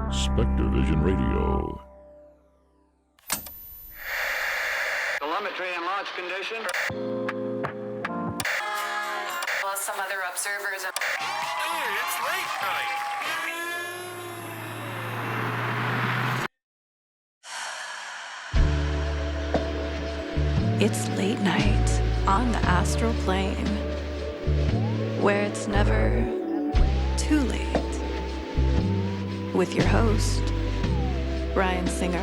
SpectreVision Radio. Telemetry and launch condition. Well, some other observers are... Hey, it's late night. It's late night on the astral plane, where it's never too late. With your host, Brian Singer.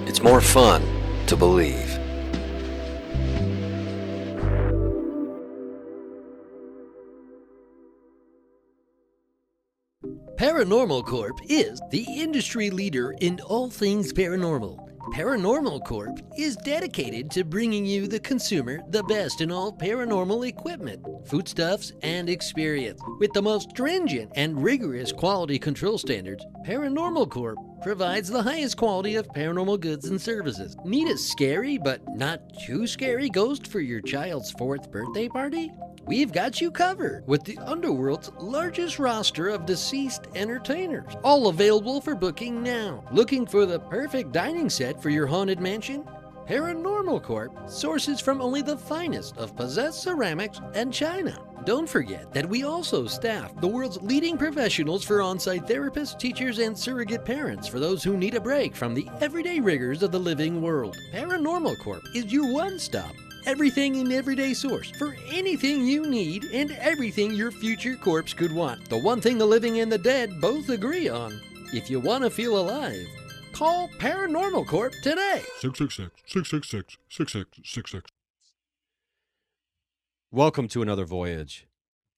It's more fun to believe. Paranormal Corp is the industry leader in all things paranormal. Paranormal Corp is dedicated to bringing you, the consumer, the best in all paranormal equipment, foodstuffs, and experience. With the most stringent and rigorous quality control standards, Paranormal Corp provides the highest quality of paranormal goods and services. Need a scary but not too scary ghost for your child's 4th birthday party? We've got you covered with the underworld's largest roster of deceased entertainers, all available for booking now. Looking for the perfect dining set for your haunted mansion? Paranormal Corp sources from only the finest of possessed ceramics and china. Don't forget that we also staff the world's leading professionals for on-site therapists, teachers, and surrogate parents for those who need a break from the everyday rigors of the living world. Paranormal Corp is your one-stop everything and everyday source for anything you need and everything your future corpse could want. The one thing the living and the dead both agree on. If you want to feel alive, call Paranormal Corp today. 666-666-6666. Welcome to another voyage.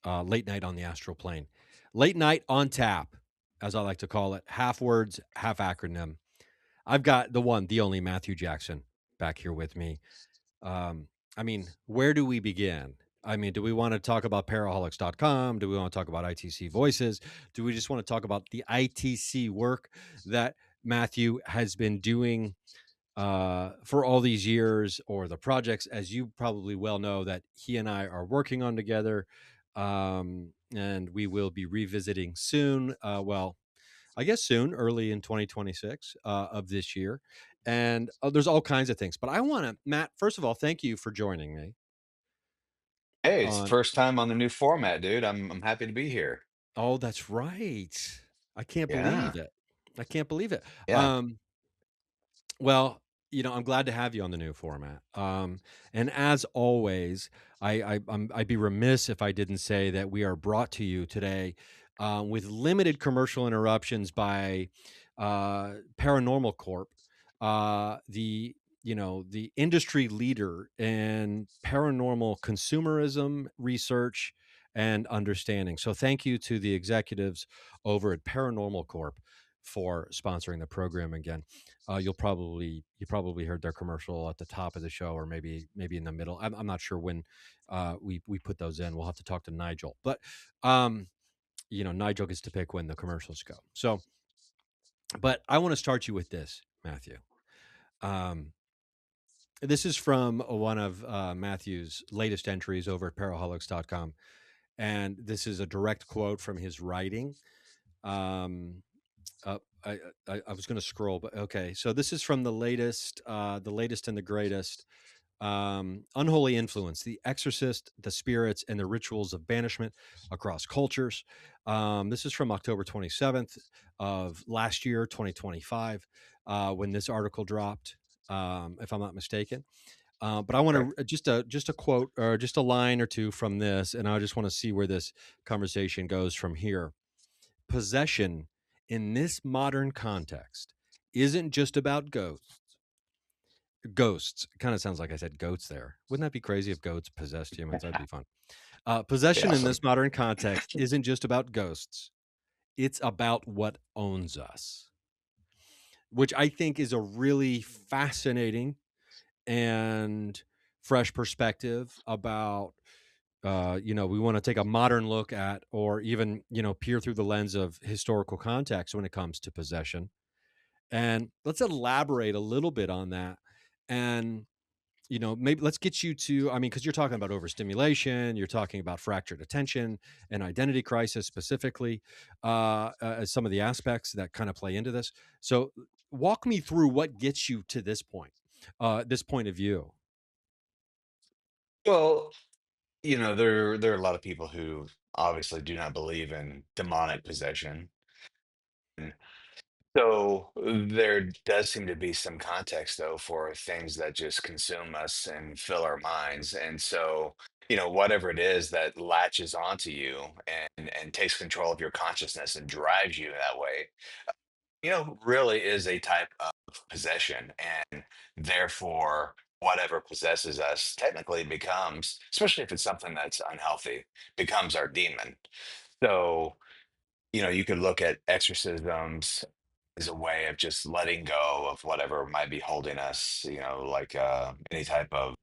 Late night on the astral plane. Late night on tap, as I like to call it. Half words, half acronym. I've got the one, the only Matthew Jackson back here with me. Where do we begin? Do we want to talk about paraholics.com? Do we want to talk about ITC voices? Do we just want to talk about the ITC work that Matthew has been doing for all these years, or the projects, as you probably well know, that he and I are working on together, and we will be revisiting soon. I guess soon, early in 2026 of this year. And there's all kinds of things. But I want to, Matt, first of all, thank you for joining me. Hey, it's the first time on the new format, dude. I'm happy to be here. Oh, that's right. I can't Yeah. believe it. I can't believe it. Yeah. Well, I'm glad to have you on the new format. And as always, I'd be remiss if I didn't say that we are brought to you today with limited commercial interruptions by Paranormal Corp, the industry leader in paranormal consumerism, research, and understanding. So thank you to the executives over at Paranormal Corp for sponsoring the program again. You probably heard their commercial at the top of the show, or maybe in the middle. I'm not sure when we put those in. We'll have to talk to Nigel, but Nigel gets to pick when the commercials go. So, but I want to start you with this, Matthew. This is from one of Matthew's latest entries over at paraholics.com. And this is a direct quote from his writing. I was going to scroll, but okay. So this is from the latest and the greatest, Unholy Influence, The Exorcist, the Spirits, and the Rituals of Banishment Across Cultures. This is from October 27th of last year, 2025, when this article dropped, if I'm not mistaken. But I want to just a quote, or just a line or two from this, and I just want to see where this conversation goes from here. Possession in this modern context isn't just about ghosts. Ghosts kind of sounds like I said goats there. Wouldn't that be crazy if goats possessed humans? That'd be fun. Possession in this modern context isn't just about ghosts. It's about what owns us, which I think is a really fascinating and fresh perspective about, we want to take a modern look at, or even, peer through the lens of historical context when it comes to possession. And let's elaborate a little bit on that. And maybe let's get you to, I mean, because you're talking about overstimulation, you're talking about fractured attention and identity crisis specifically, as some of the aspects that kind of play into this. So walk me through what gets you to this point of view. Well, there are a lot of people who obviously do not believe in demonic possession. And so there does seem to be some context though for things that just consume us and fill our minds. And so, whatever it is that latches onto you and takes control of your consciousness and drives you that way, really is a type of possession. And therefore, whatever possesses us technically becomes, especially if it's something that's unhealthy, becomes our demon. So, you could look at exorcisms as a way of just letting go of whatever might be holding us, like any type of,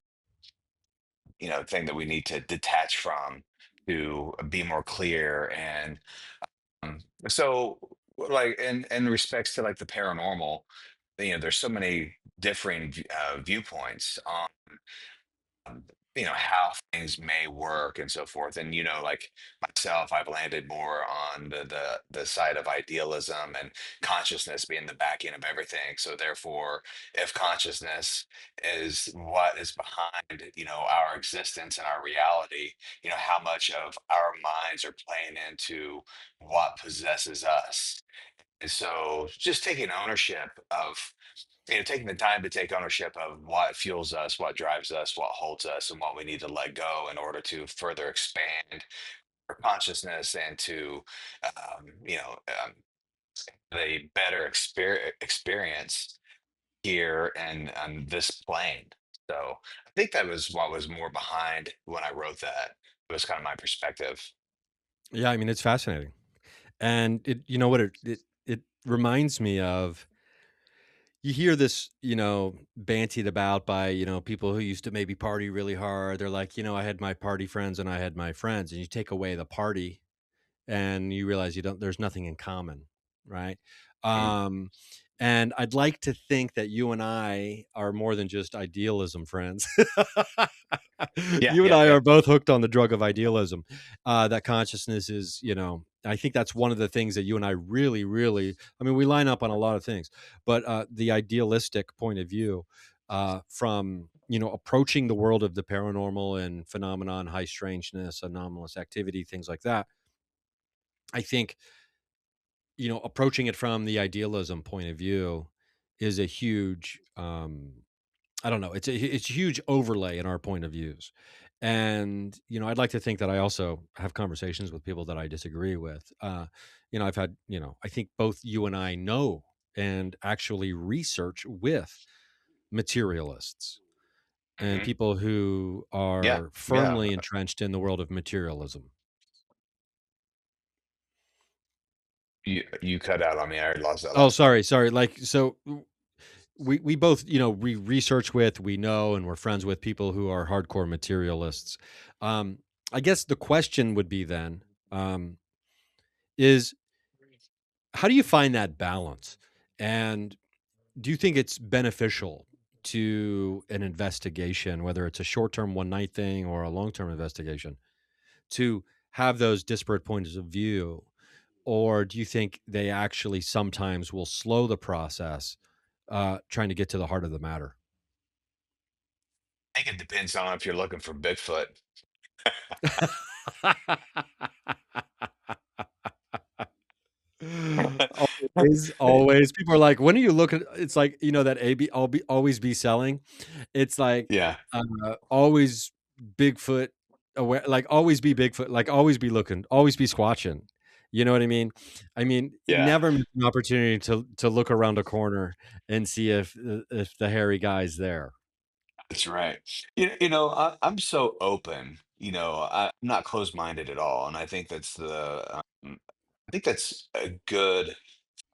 thing that we need to detach from to be more clear. And um, so, like, in respects to like the paranormal, there's so many differing viewpoints on um, how things may work and so forth. And like myself, I've landed more on the side of idealism and consciousness being the backing of everything. So therefore, if consciousness is what is behind our existence and our reality, how much of our minds are playing into what possesses us. And so just taking ownership of, taking the time to take ownership of what fuels us, what drives us, what holds us, and what we need to let go in order to further expand our consciousness and to, um, you know, um, a better experience here and on this plane. So I think that was what was more behind when I wrote that. It was kind of my perspective. Yeah, I mean, it's fascinating. And you know what, it reminds me of, you hear this, bantied about by, people who used to maybe party really hard. They're like, I had my party friends and I had my friends, and you take away the party and you realize there's nothing in common, right? Mm. Um, and I'd like to think that you and I are more than just idealism friends. Yeah, You and yeah, I yeah. are both hooked on the drug of idealism. That consciousness is, I think that's one of the things that you and I really, really, I mean, we line up on a lot of things, but the idealistic point of view, from, approaching the world of the paranormal and phenomenon, high strangeness, anomalous activity, things like that. I think, approaching it from the idealism point of view is a huge, I don't know, it's a huge overlay in our point of views. And, I'd like to think that I also have conversations with people that I disagree with. I've had, I think both you and I know and actually research with materialists and Hmm. people who Yeah, are yeah. firmly entrenched in the world of materialism. You cut out on me. I already lost that Oh, last part. sorry. Like, so we both, we research with, we know, and we're friends with people who are hardcore materialists. Um, I guess the question would be then, um, is how do you find that balance? And do you think it's beneficial to an investigation, whether it's a short-term one night thing or a long-term investigation, to have those disparate points of view? Or do you think they actually sometimes will slow the process, trying to get to the heart of the matter? I think it depends on if you're looking for Bigfoot. Always, always. People are like, "When are you looking?" It's like, that AB always be selling. It's like, Yeah, always Bigfoot aware, like always be Bigfoot, like always be looking, always be squatching. You know what I mean? I mean, yeah, never miss an opportunity to look around a corner and see if the hairy guy's there. that's right. I'm so open. I'm not closed-minded at all, and I think I think that's a good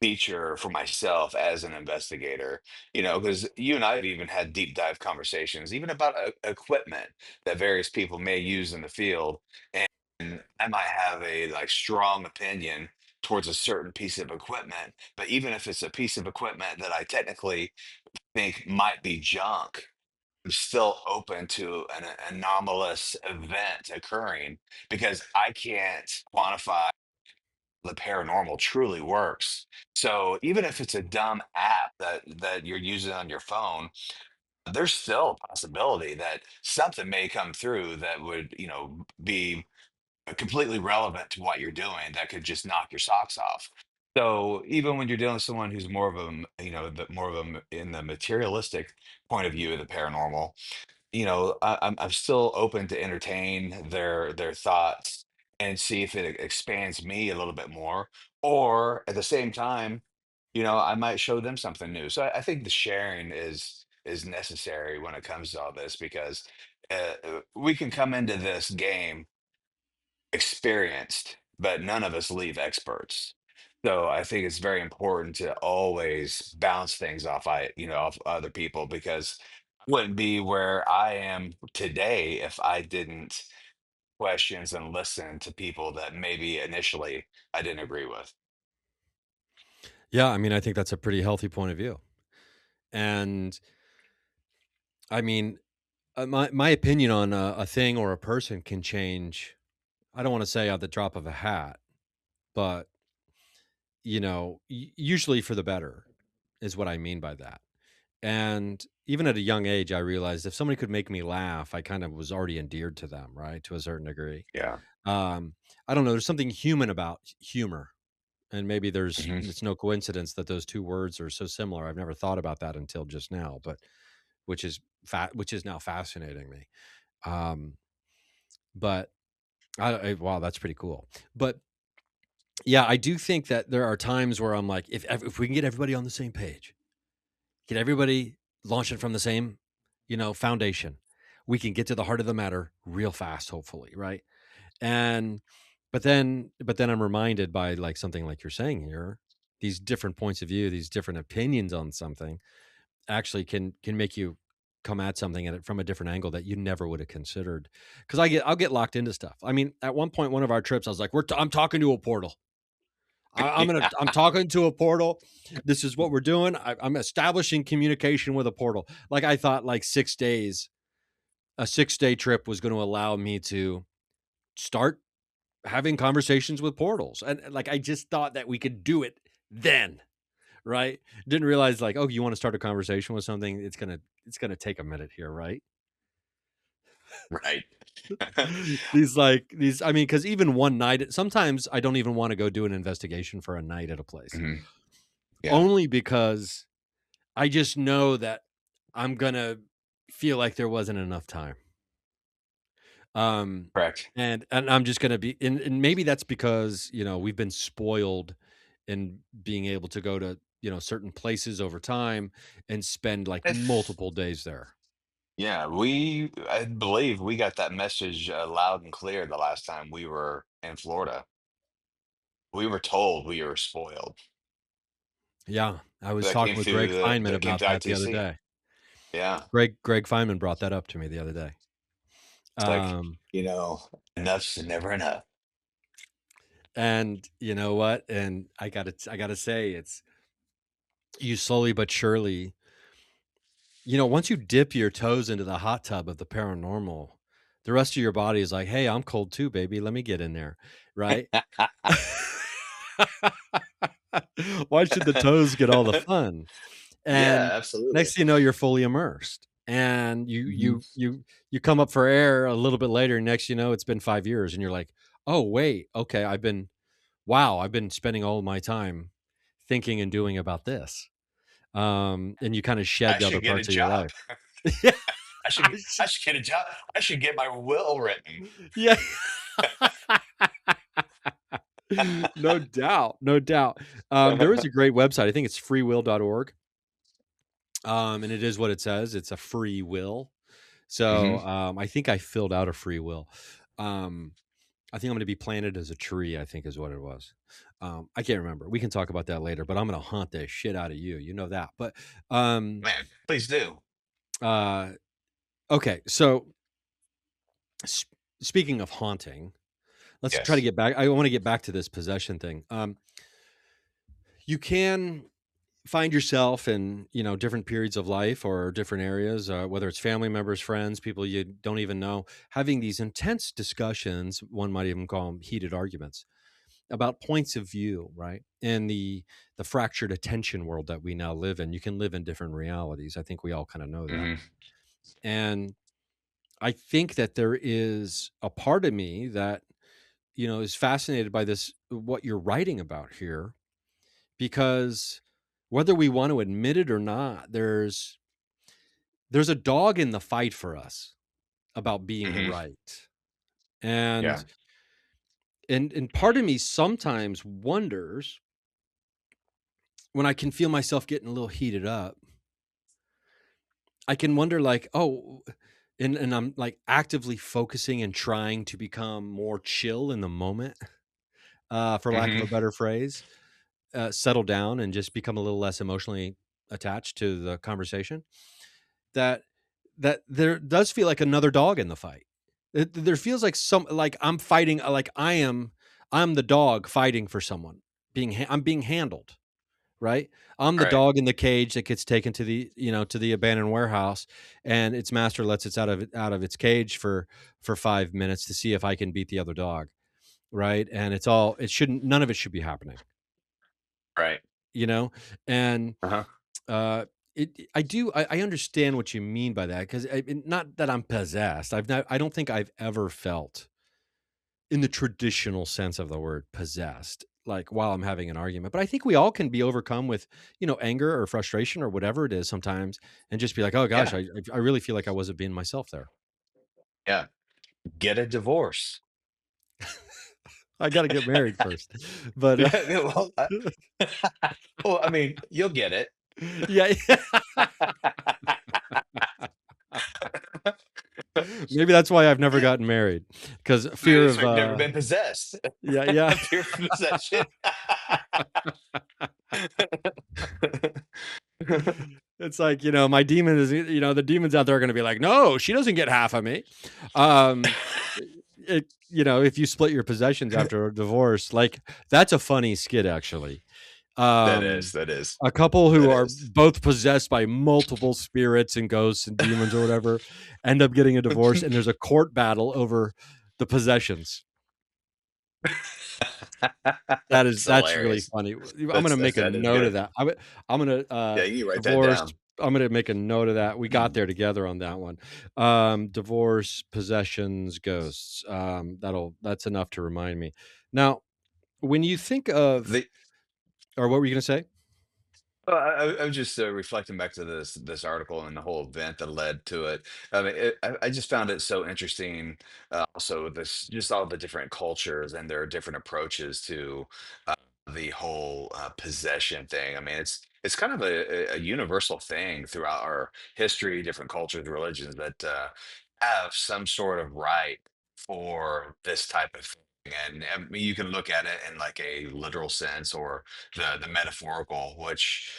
feature for myself as an investigator. Because you and I have even had deep dive conversations, even about equipment that various people may use in the field, and I might have a like strong opinion towards a certain piece of equipment. But even if it's a piece of equipment that I technically think might be junk, I'm still open to an anomalous event occurring because I can't quantify the paranormal truly works. So even if it's a dumb app that you're using on your phone, there's still a possibility that something may come through that would, be completely relevant to what you're doing that could just knock your socks off. So even when you're dealing with someone who's more of a, more of a in the materialistic point of view of the paranormal, I'm still open to entertain their thoughts and see if it expands me a little bit more. Or at the same time, I might show them something new. So I think the sharing is necessary when it comes to all this because we can come into this game experienced, but none of us leave experts. So I think it's very important to always bounce things off other people because I wouldn't be where I am today if I didn't questions and listen to people that maybe initially I didn't agree with. Yeah, I mean, I think that's a pretty healthy point of view. And I mean, my opinion on a thing or a person can change. I don't want to say at the drop of a hat, but usually for the better is what I mean by that. And even at a young age, I realized if somebody could make me laugh, I kind of was already endeared to them, right, to a certain degree. Yeah. Um, I don't know. There's something human about humor, and maybe Hmm. it's no coincidence that those two words are so similar. I've never thought about that until just now, but which is now fascinating me. Um, but wow, that's pretty cool. But yeah, I do think that there are times where I'm like, if we can get everybody on the same page, get everybody launching from the same, foundation, we can get to the heart of the matter real fast, hopefully, right? And but then I'm reminded by like something like you're saying here, these different points of view, these different opinions on something actually can make you come at something at it from a different angle that you never would have considered. Because I'll get locked into stuff. I mean, at one point, one of our trips, I was like, I'm talking to a portal. I'm talking to a portal. This is what we're doing. I'm establishing communication with a portal. Like I thought, like 6 days, a 6-day trip was going to allow me to start having conversations with portals, and like I just thought that we could do it then, right? Didn't realize like, oh, you want to start a conversation with something? It's gonna take a minute here, right? Right. these I mean, because even one night, sometimes I don't even want to go do an investigation for a night at a place, Hmm. Yeah. only because I just know that I'm gonna feel like there wasn't enough time. Um, Correct. and I'm just gonna be, and maybe that's because we've been spoiled in being able to go to certain places over time and spend like If multiple days there. Yeah, I believe we got that message loud and clear the last time we were in Florida. We were told we were spoiled. Yeah, I was talking with Greg Feynman That came about to that the other ITC. day. Yeah, Greg Feynman brought that up to me the other day. it's like, Um, enough's never enough. and you know what? And I gotta say, it's you slowly but surely. Once you dip your toes into the hot tub of the paranormal, the rest of your body is like, "Hey, I'm cold too, baby. Let me get in there." Right? Why should the toes get all the fun? Yeah, And absolutely. next thing you know, you're fully immersed. And you Hmm. you you you come up for air a little bit later. Next, it's been 5 years, and you're like, "Oh, wait, okay, I've been spending all my time thinking and doing about this." And you kind of I shed the other should get a parts of your job. life. Yeah, I should get a job. I should get my will written. yeah. No doubt, no doubt. There is a great website. I think it's freewill.org. And it is what it says. It's a free will. So Hmm. I think I filled out a free will. Um, I think I'm going to be planted as a tree, I think is what it was. I can't remember. We can talk about that later, but I'm going to haunt the shit out of you. You know that. But um, Man, please do. uh, okay. So speaking of haunting, let's try to Yes. get back. I want to get back to this possession thing. you can find yourself in, different periods of life or different areas, whether it's family members, friends, people you don't even know, having these intense discussions. One might even call them heated arguments about points of view, right? In the fractured attention world that we now live in. You can live in different realities. I think we all kind of know that. Hmm. And I think that there is a part of me that, is fascinated by this, what you're writing about here, because whether we want to admit it or not, there's a dog in the fight for us about being Hmm. right. And Yeah. and part of me sometimes wonders, when I can feel myself getting a little heated up, I can wonder, like, oh, and I'm like actively focusing and trying to become more chill in the moment, for lack of Hmm. a better phrase, settle down and just become a little less emotionally attached to the conversation. That there does feel like another dog in the fight. There feels like like I'm fighting, like I'm the dog fighting for someone. I'm being handled, right? I'm the Right. dog in the cage that gets taken to the abandoned warehouse, and its master lets it out of its cage for 5 minutes to see if I can beat the other dog, right? And none of it should be happening, Right. you know. And Uh-huh. uh I understand what you mean by that, because not that I'm possessed. I don't think I've ever felt, in the traditional sense of the word, possessed, like while I'm having an argument. But I think we all can be overcome with, anger or frustration or whatever it is sometimes, and just be like, oh gosh, Yeah. I really feel like I wasn't being myself there. Yeah. Get a divorce. I got to get married first. But Yeah. Well, well, I mean, you'll get it. yeah, maybe that's why I've never gotten married, because fear That's of right. You've never been possessed. yeah, yeah. Fear of possession. It's like, my demon is, the demons out there are going to be like, no, she doesn't get half of me. Um, if you split your possessions after a divorce, like, that's a funny skit, actually. That is. Um, That is. a couple who That are is. both possessed by multiple spirits and ghosts and demons or whatever end up getting a divorce, and there's a court battle over the possessions. That's That's really hilarious. funny. I'm That's gonna make a that is note of good. that. I'm gonna Yeah, you write that divorce. down. I'm gonna make a note of that. We got there together on that one. Divorce, possessions, ghosts. That's enough to remind me. Now, when you think of, The or what were you gonna say? I was just reflecting back to this article and the whole event that led to it. I mean, I just found it so interesting. Also, this just all the different cultures and their different approaches to the whole possession thing. I mean, it's kind of a universal thing throughout our history, different cultures, religions that have some sort of right for this type of thing. And I mean, you can look at it in like a literal sense or the metaphorical, which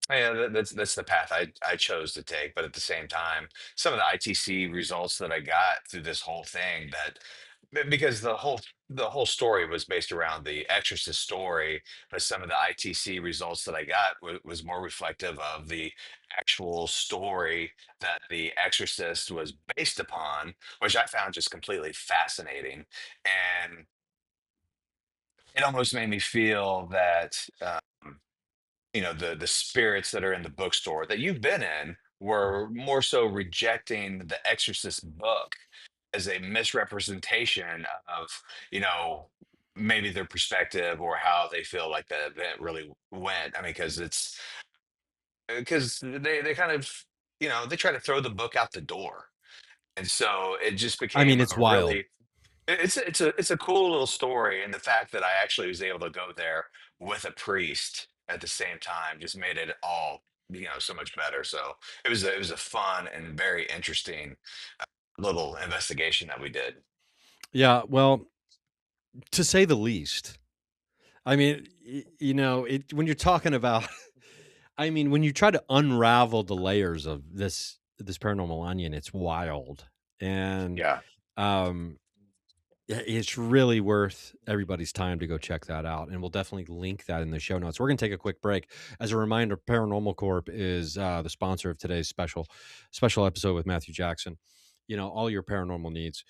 yeah, that's the path I chose to take. But at the same time, some of the ITC results that I got through this whole thing, that because the whole story was based around the Exorcist story, but some of the ITC results that I got was more reflective of the actual story that the Exorcist was based upon, which I found just completely fascinating. And it almost made me feel that the spirits that are in the bookstore that you've been in were more so rejecting the Exorcist book as a misrepresentation of you know maybe their perspective or how they feel like the event really went. I mean, because they kind of they try to throw the book out the door, and so it just I mean, became it's a wild. really it's a cool little story, and the fact that I actually was able to go there with a priest at the same time just made it all so much better. So it was a fun and very interesting little investigation that we did. Yeah, well, to say the least. I mean, when you're talking about, I mean, when you try to unravel the layers of this paranormal onion, it's wild. And Yeah. um It's really worth everybody's time to go check that out, and we'll definitely link that in the show notes. We're going to take a quick break. As a reminder, Paranormal Corp is the sponsor of today's special episode with Matthew Jackson. All your paranormal needs,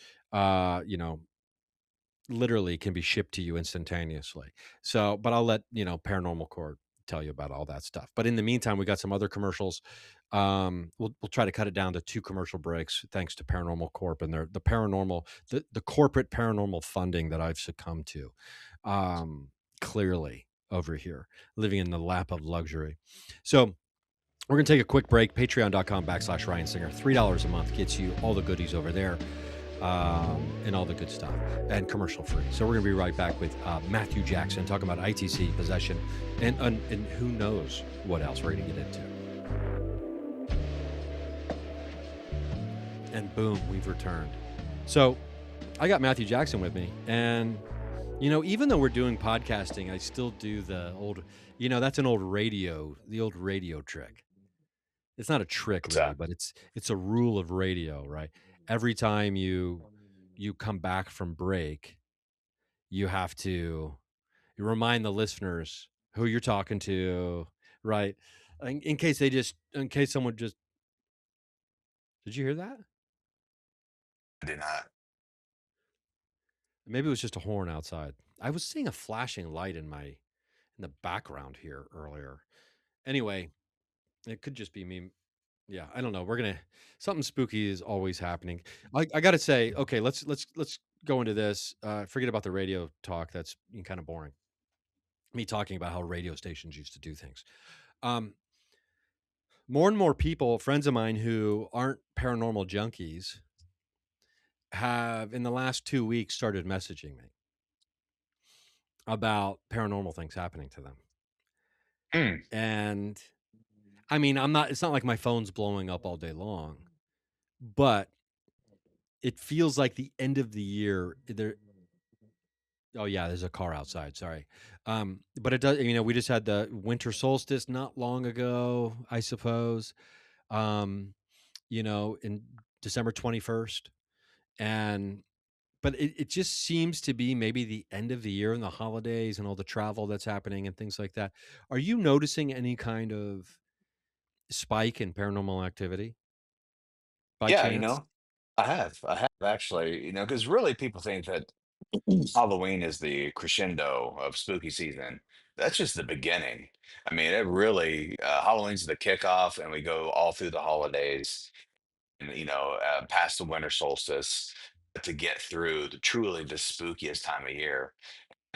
literally can be shipped to you instantaneously. So, but I'll let Paranormal Corp tell you about all that stuff. But in the meantime, we got some other commercials. We'll try to cut it down to 2 commercial breaks, thanks to Paranormal Corp and the corporate paranormal funding that I've succumbed to. Clearly over here, living in the lap of luxury. So we're going to take a quick break. Patreon.com/Ryan Singer. $3 a month gets you all the goodies over there. And all the good stuff, and commercial free. So we're going to be right back with Matthew Jackson talking about ITC, possession, and who knows what else we're going to get into. And boom, we've returned. So I got Matthew Jackson with me, and even though we're doing podcasting, I still do the old, that's the old radio trick. It's not a trick What's really, that? but it's a rule of radio, right? Every time you come back from break, you have to remind the listeners who you're talking to, right? In case someone just, did you hear that? I did not. Maybe it was just a horn outside. I was seeing a flashing light in the background here earlier. Anyway, it could just be me. Yeah, I don't know. Something spooky is always happening. I got to say, okay, let's go into this. Forget about the radio talk. That's kind of boring. Me talking about how radio stations used to do things. More and more people, friends of mine who aren't paranormal junkies, have in the last 2 weeks started messaging me about paranormal things happening to them. Hmm. And I mean, it's not like my phone's blowing up all day long, but it feels like the end of the year. Oh yeah, there's a car outside. Sorry. But it does, we just had the winter solstice not long ago, I suppose. In December 21st. But it just seems to be maybe the end of the year and the holidays and all the travel that's happening and things like that. Are you noticing any kind of spike in paranormal activity by Yeah, chance? I have actually, because really people think that Halloween is the crescendo of spooky season. That's just the beginning. I mean, it really, Halloween's the kickoff, and we go all through the holidays, and past the winter solstice to get through truly the spookiest time of year.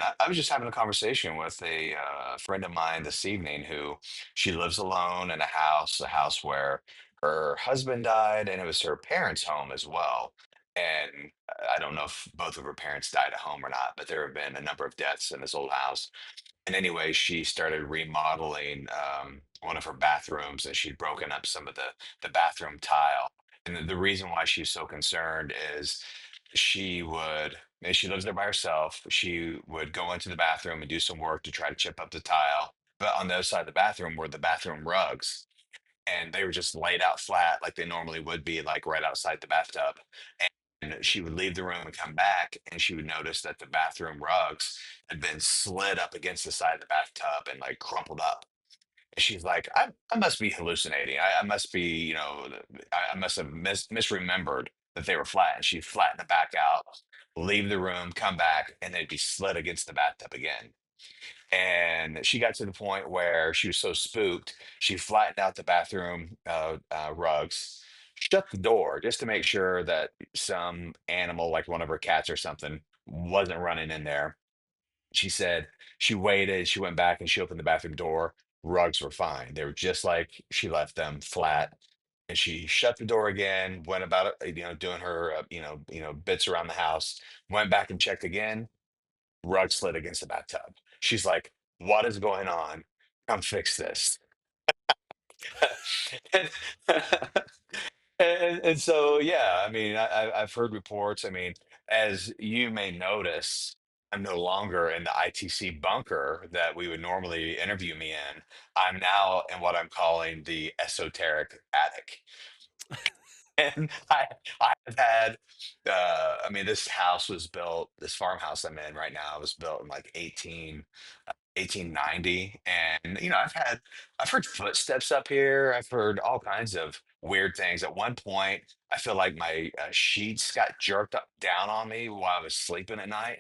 I was just having a conversation with a friend of mine this evening who she lives alone in a house where her husband died, and it was her parents' home as well. And I don't know if both of her parents died at home or not, but there have been a number of deaths in this old house. And anyway, she started remodeling one of her bathrooms, and she'd broken up some of the bathroom tile. And the reason why she's so concerned is and she lives there by herself. She would go into the bathroom and do some work to try to chip up the tile. But on the other side of the bathroom were the bathroom rugs, and they were just laid out flat like they normally would be, like right outside the bathtub. And she would leave the room and come back, and she would notice that the bathroom rugs had been slid up against the side of the bathtub and like crumpled up. And she's like, I must be hallucinating. I must be, I must have misremembered that they were flat. And she'd flatten it back out, leave the room, come back, and they'd be slid against the bathtub again. And she got to the point where she was so spooked, she flattened out the bathroom rugs, shut the door just to make sure that some animal, like one of her cats or something, wasn't running in there. She said she waited, she went back and she opened the bathroom door. Rugs were fine. They were just like she left them, flat. And she shut the door again, went about it, doing her, bits around the house, went back and checked again. Rug slid against the bathtub. She's like, "What is going on? Come fix this." and, and so, yeah, I mean, I've heard reports. I mean, as you may notice, I'm no longer in the ITC bunker that we would normally interview me in. I'm now in what I'm calling the esoteric attic. And I have had, I mean, this house was built, this farmhouse I'm in right now was built in like 1890. And, I've heard footsteps up here. I've heard all kinds of weird things. At one point, I feel like my sheets got jerked up down on me while I was sleeping at night.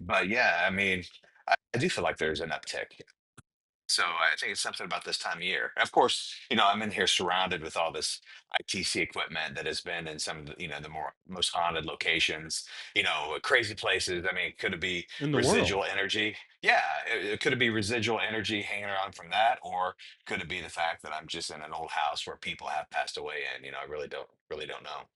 But yeah, I mean, I do feel like there's an uptick. So I think it's something about this time of year. And of course, I'm in here surrounded with all this ITC equipment that has been in some of the, the most haunted locations, crazy places. I mean, could it be in the residual world. energy? Yeah, could it be residual energy hanging around from that, or could it be the fact that I'm just in an old house where people have passed away? And I really don't know.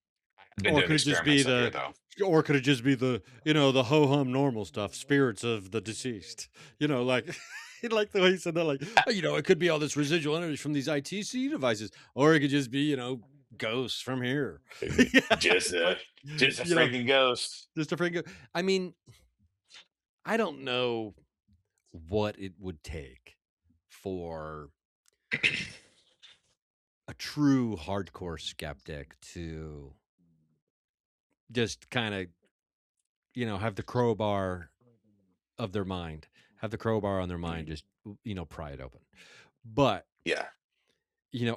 I've been Or doing could it just be experiments up here the though. or could it just be the ho hum normal stuff, spirits of the deceased? Like like the way you said that, like, it could be all this residual energy from these ITC devices, or it could just be, ghosts from here. Yeah, Just a like, just a you know, freaking ghost. just a freaking. I mean, I don't know what it would take for a true hardcore skeptic to just kind of, have the crowbar of their mind, have the crowbar on their mind, Mhm. just, pry it open. But, Yeah,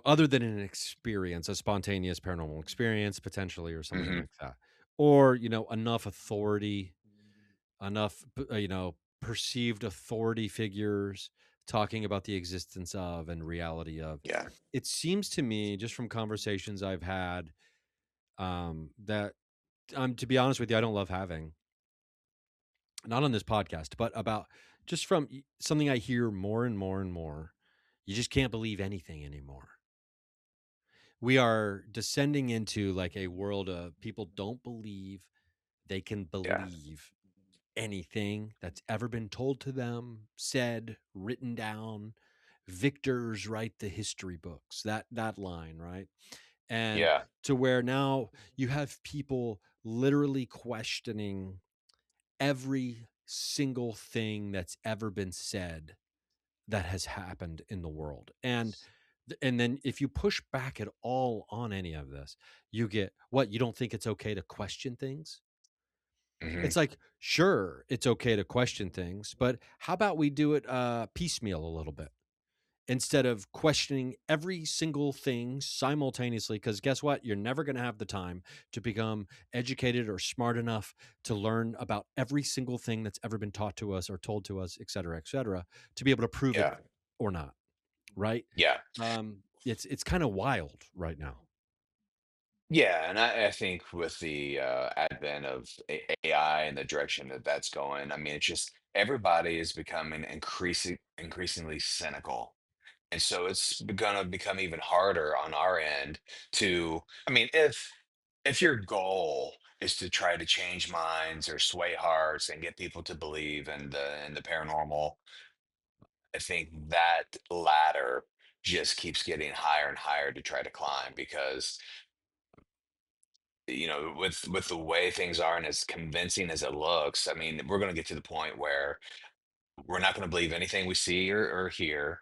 other than an experience, a spontaneous paranormal experience, potentially, or something hmm like that, or, enough authority, enough, perceived authority figures talking about the existence of and reality of. yeah, It seems to me, just from conversations I've had, that, to be honest with you, I don't love having, not on this podcast, but about just from something I hear more and more and more. You just can't believe anything anymore. We are descending into like a world of people don't believe they can yeah, believe anything that's ever been told to them, said, written down. Victors write the history books. That line, right? And yeah, to where now you have people literally questioning every single thing that's ever been said that has happened in the world. And then if you push back at all on any of this, you get, what, you don't think it's okay to question things? hmm It's like, sure, it's okay to question things, but how about we do it piecemeal a little bit instead of questioning every single thing simultaneously? Because guess what? You're never going to have the time to become educated or smart enough to learn about every single thing that's ever been taught to us or told to us, et cetera, to be able to prove it yeah, or not. Right? yeah, It's kind of wild right now. yeah. And I think with the advent of AI and the direction that that's going, I mean, it's just everybody is becoming increasingly cynical. And so it's going to become even harder on our end to, I mean, if your goal is to try to change minds or sway hearts and get people to believe in the paranormal, I think that ladder just keeps getting higher and higher to try to climb because with the way things are and as convincing as it looks, I mean, we're going to get to the point where we're not going to believe anything we see or hear.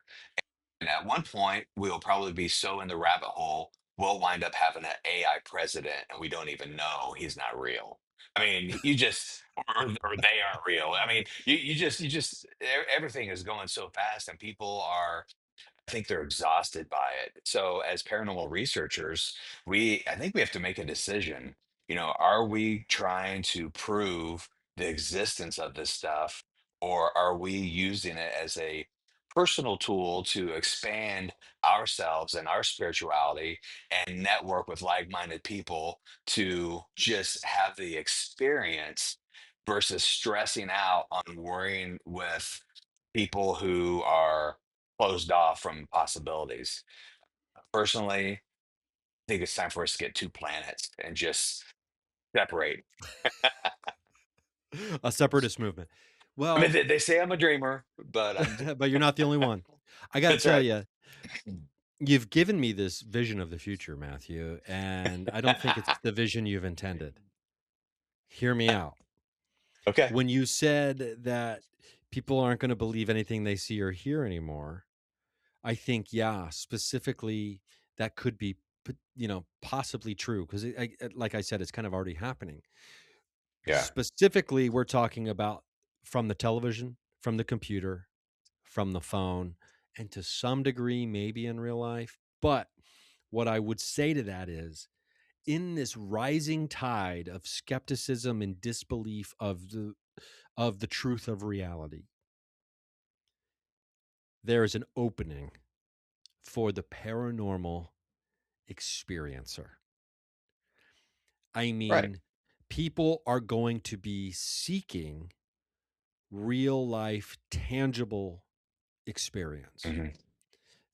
And at one point, we'll probably be so in the rabbit hole, we'll wind up having an AI president and we don't even know he's not real. I mean, you just, or they aren't real. I mean, everything is going so fast and people are, I think they're exhausted by it. So as paranormal researchers, I think we have to make a decision. Are we trying to prove the existence of this stuff, or are we using it as a personal tool to expand ourselves and our spirituality and network with like-minded people to just have the experience versus stressing out on worrying with people who are closed off from possibilities. Personally, I think it's time for us to get two planets and just separate. A separatist movement. I mean, Well, they say I'm a dreamer, but but you're not the only one. I got to that's tell right. you, you've given me this vision of the future, Matthew, and I don't think it's the vision you've intended. Hear me out. Okay. When you said that people aren't going to believe anything they see or hear anymore, I think, yeah, specifically, that could be possibly true because, like I said, it's kind of already happening. Yeah. Specifically, we're talking about from the television, from the computer, from the phone, and to some degree, maybe in real life. But what I would say to that is, in this rising tide of skepticism and disbelief of the truth of reality, there is an opening for the paranormal experiencer. I Right. mean, people are going to be seeking real life, tangible experience, Hmm.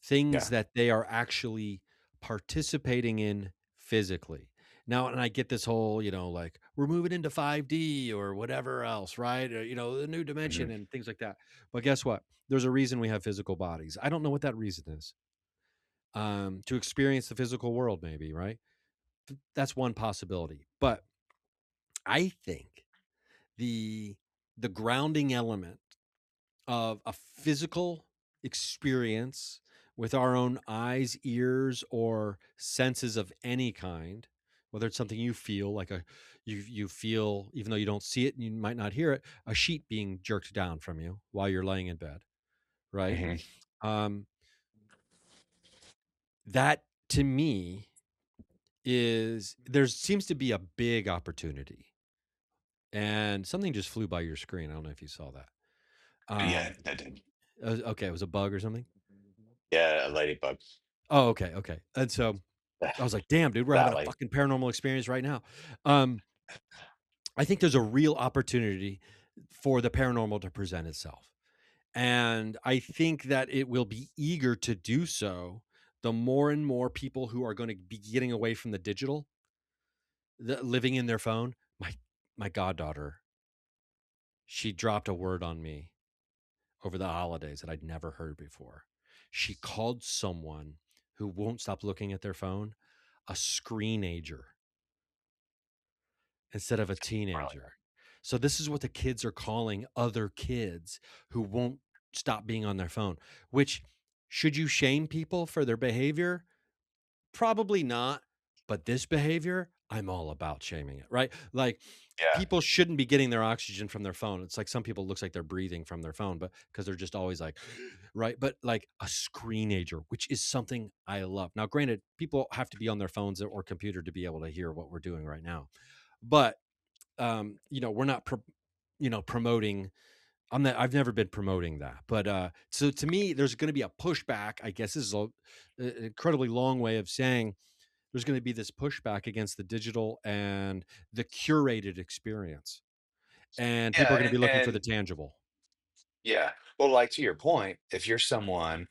things Yeah. that they are actually participating in physically. Now, and I get this whole, like we're moving into 5D or whatever else, right? Or, the new Hmm. dimension and things like that. But guess what? There's a reason we have physical bodies. I don't know what that reason is. To experience the physical world, maybe, right? That's one possibility. But I think the the grounding element of a physical experience with our own eyes, ears, or senses of any kind, whether it's something you feel like you feel, even though you don't see it and you might not hear it, a sheet being jerked down from you while you're laying in bed, right? Hmm. Um, that to me is there seems to be a big opportunity, and something just flew by your screen. I don't know if you saw that. Yeah, Um, that did. okay, it was a bug or something. Yeah, a ladybug. Oh, okay, okay. And so I was like, "Damn, dude, we're having That a lady. fucking paranormal experience right now." Um, I think there's a real opportunity for the paranormal to present itself, and I think that it will be eager to do so. The more and more people who are going to be getting away from the digital, living in their phone. My goddaughter, she dropped a word on me over the holidays that I'd never heard before. She called someone who won't stop looking at their phone a screenager instead of a Brilliant. teenager. So this is what the kids are calling other kids who won't stop being on their phone, which should you shame people for their behavior? Probably not. But this behavior, I'm all about shaming it, right? Like Yeah. people shouldn't be getting their oxygen from their phone. It's like some people looks like they're breathing from their phone, but because they're just always like, right. But like a screenager, which is something I love. Now, granted, people have to be on their phones or computer to be able to hear what we're doing right now. But we're not promoting. I've never been promoting that. But so to me, there's going to be a pushback. I guess this is an incredibly long way of saying there's going to be this pushback against the digital and the curated experience. And people are Yeah, going to be looking for the and tangible. yeah. Well, like to your point, if you're someone,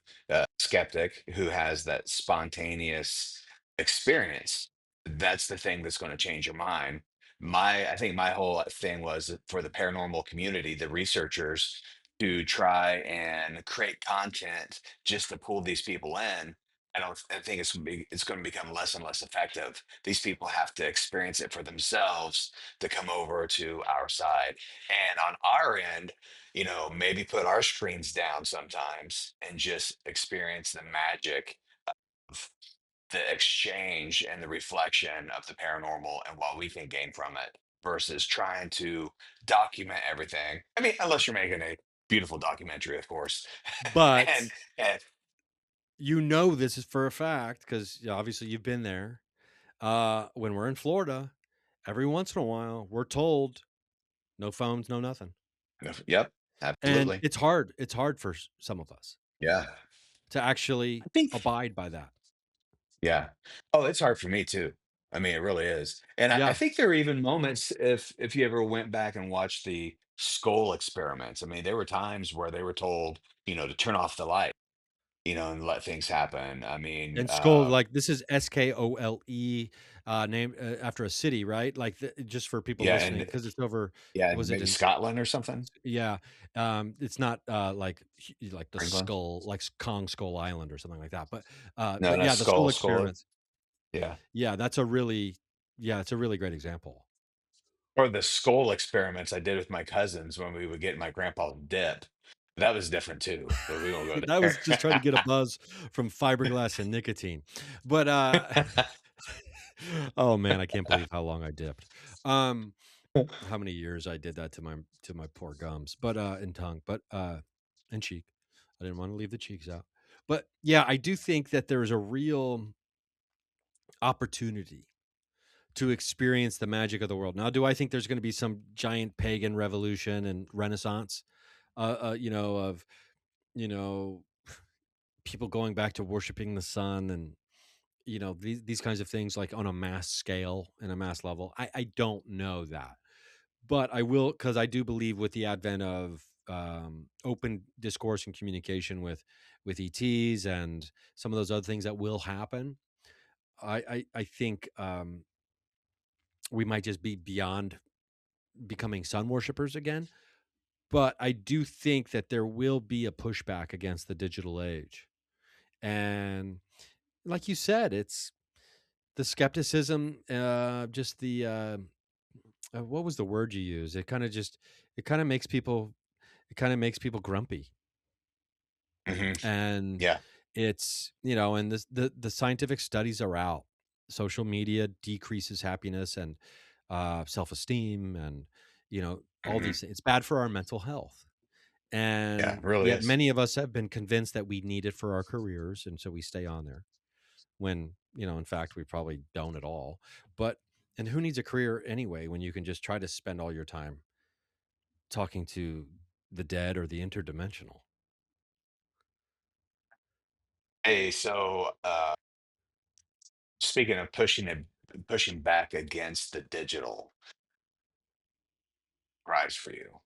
skeptic who has that spontaneous experience, that's the thing that's going to change your mind. I think my whole thing was for the paranormal community, the researchers to try and create content just to pull these people in. I think it's going to become less and less effective. These people have to experience it for themselves to come over to our side. And on our end, maybe put our screens down sometimes and just experience the magic of the exchange and the reflection of the paranormal and what we can gain from it versus trying to document everything. I mean, unless you're making a beautiful documentary, of course. But And this is for a fact because obviously you've been there. When we're in Florida, every once in a while, we're told no phones, no nothing. yep, And absolutely. it's hard. It's hard for some of us Yeah. to actually I think abide by that. Yeah. Oh, it's hard for me too. I mean, it really is. And I Yeah. think there are even moments if you ever went back and watched the skull experiments. I mean, there were times where they were told, to turn off the light, and let things happen. I mean, And Skole, like this is Skole, named after a city, right? Like just for people yeah, listening, and because it's over. yeah, and Was it maybe in? Scotland or something. Yeah, it's not like the England. skull, like Kong Skull Island or something like that. But No, no, yeah, the skull skull. experiments. Yeah. Yeah, it's a really great example. Or the skull experiments I did with my cousins when we would get my grandpa's dip. That was different too, but we won't go That was just trying to there. get a buzz from fiberglass and nicotine. But oh man, I can't believe how long I dipped. Um, how many years I did that to my poor gums, but and tongue, but and cheek. I didn't want to leave the cheeks out. But yeah, I do think that there's a real opportunity to experience the magic of the world. Now, do I think there's going to be some giant pagan revolution and renaissance? Of you know people going back to worshiping the sun and these kinds of things like on a mass scale and a mass level. I don't know that, but I will, because I do believe with the advent of open discourse and communication with ETs and some of those other things that will happen. I think we might just be beyond becoming sun worshippers again. But I do think that there will be a pushback against the digital age. And like you said, it's the skepticism, just the what was the word you use? It kind of makes people grumpy. Hmm. And Yeah. it's, and the scientific studies are out. Social media decreases happiness and self-esteem and all Hmm. these things. It's bad for our mental health. Yeah, it And really yet is. many of us have been convinced that we need it for our careers, and so we stay on there when, in fact, we probably don't at all. But and who needs a career anyway when you can just try to spend all your time talking to the dead or the interdimensional? Hey, so speaking of pushing back against the digital, surprise for you.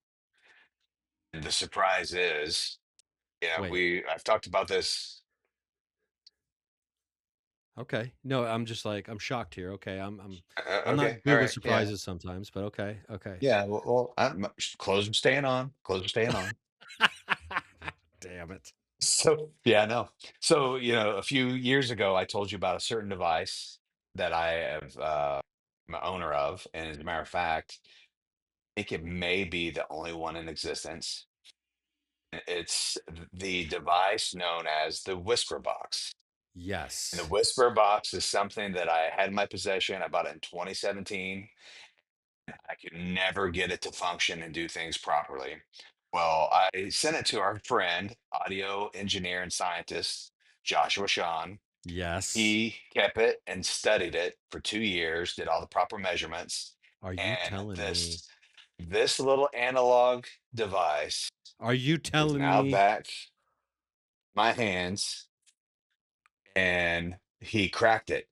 And the surprise is, Wait. I've talked about this. Okay. No, I'm just like I'm shocked here. Okay. I'm Okay, not all good with right, yeah, surprises sometimes, but okay. Okay. yeah. Well, clothes are staying on. Clothes are staying on. Damn it. So yeah, no. So a few years ago, I told you about a certain device that I have I'm an owner of, and as a matter of fact, I think it may be the only one in existence. It's the device known as the Whisper Box. And the Yes. Whisper Box is something that I had in my possession. I bought it in 2017. I could never get it to function and do things properly. Well, I sent it to our friend, audio engineer and scientist, Joshua Shawn. Yes. He kept it and studied it for 2 years, did all the proper measurements, Are you and telling me? this little analog device Are you is telling now me? back in my hands, and he cracked it.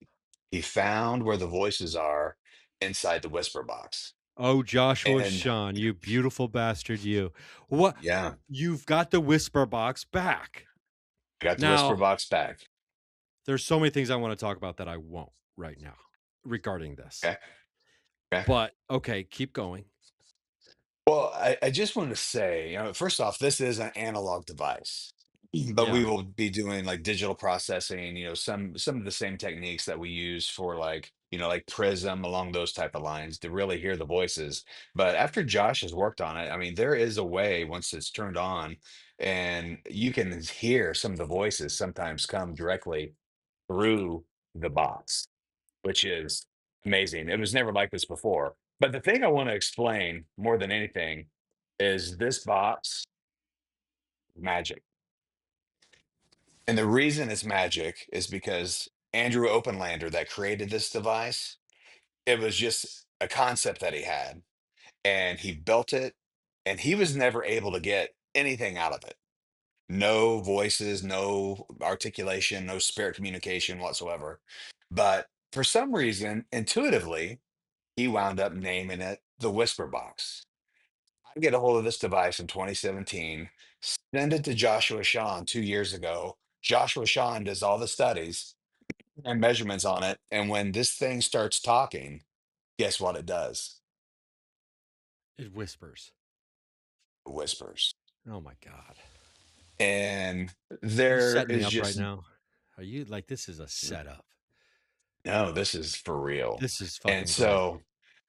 He found where the voices are inside the Whisper Box. Oh, Joshua And Shawn, you beautiful bastard, you. What? yeah, You've got the Whisper Box back. I got the Whisper Now, Box back. there's so many things I want to talk about that I won't right now regarding this. Okay. Okay. But okay, keep going. Well, I just wanted to say, first off, this is an analog device, but we Yeah. will be doing like digital processing, some of the same techniques that we use for like, like Prism along those type of lines to really hear the voices. But after Josh has worked on it, I mean, there is a way once it's turned on and you can hear some of the voices sometimes come directly through the box, which is amazing. It was never like this before. But the thing I want to explain more than anything is this box magic. And the reason it's magic is because Andrew Openlander, that created this device, it was just a concept that he had, and he built it, and he was never able to get anything out of it. No voices, no articulation, no spirit communication whatsoever. But for some reason, intuitively, he wound up naming it the Whisper Box. I get a hold of this device in 2017, send it to Joshua Shawn 2 years ago. Joshua Shawn does all the studies and measurements on it. And when this thing starts talking, guess what it does? It whispers. It whispers. Oh my God. And Are you there setting me is up right just now? Are you like this is a setup? no, this is for real. This is And fucking great. so,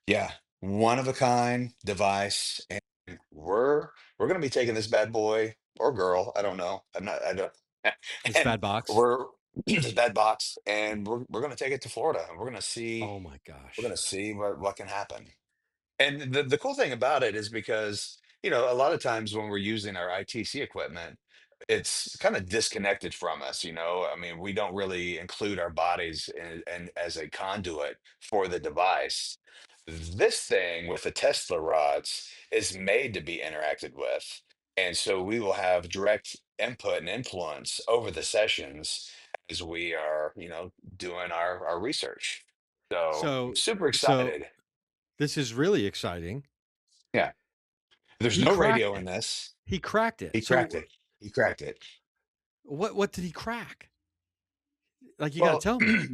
yeah, one of a kind device. And we're going to be taking this bad boy or girl. I don't know. I'm not. I don't. This And bad box. we're it's a bed box, and we're gonna take it to Florida, and Oh my we're gosh. gonna see what can happen. And the cool thing about it is because, a lot of times when we're using our ITC equipment, it's kind of disconnected from us, I mean, we don't really include our bodies in as a conduit for the device. This thing with the Tesla rods is made to be interacted with. And so we will have direct input and influence over the sessions as we are, doing our research. So I'm So super so excited. this is really exciting. Yeah. There's He no cracked radio in it. this. He cracked it. He cracked So it. He cracked it. what did he crack? Like you got to Well, tell me.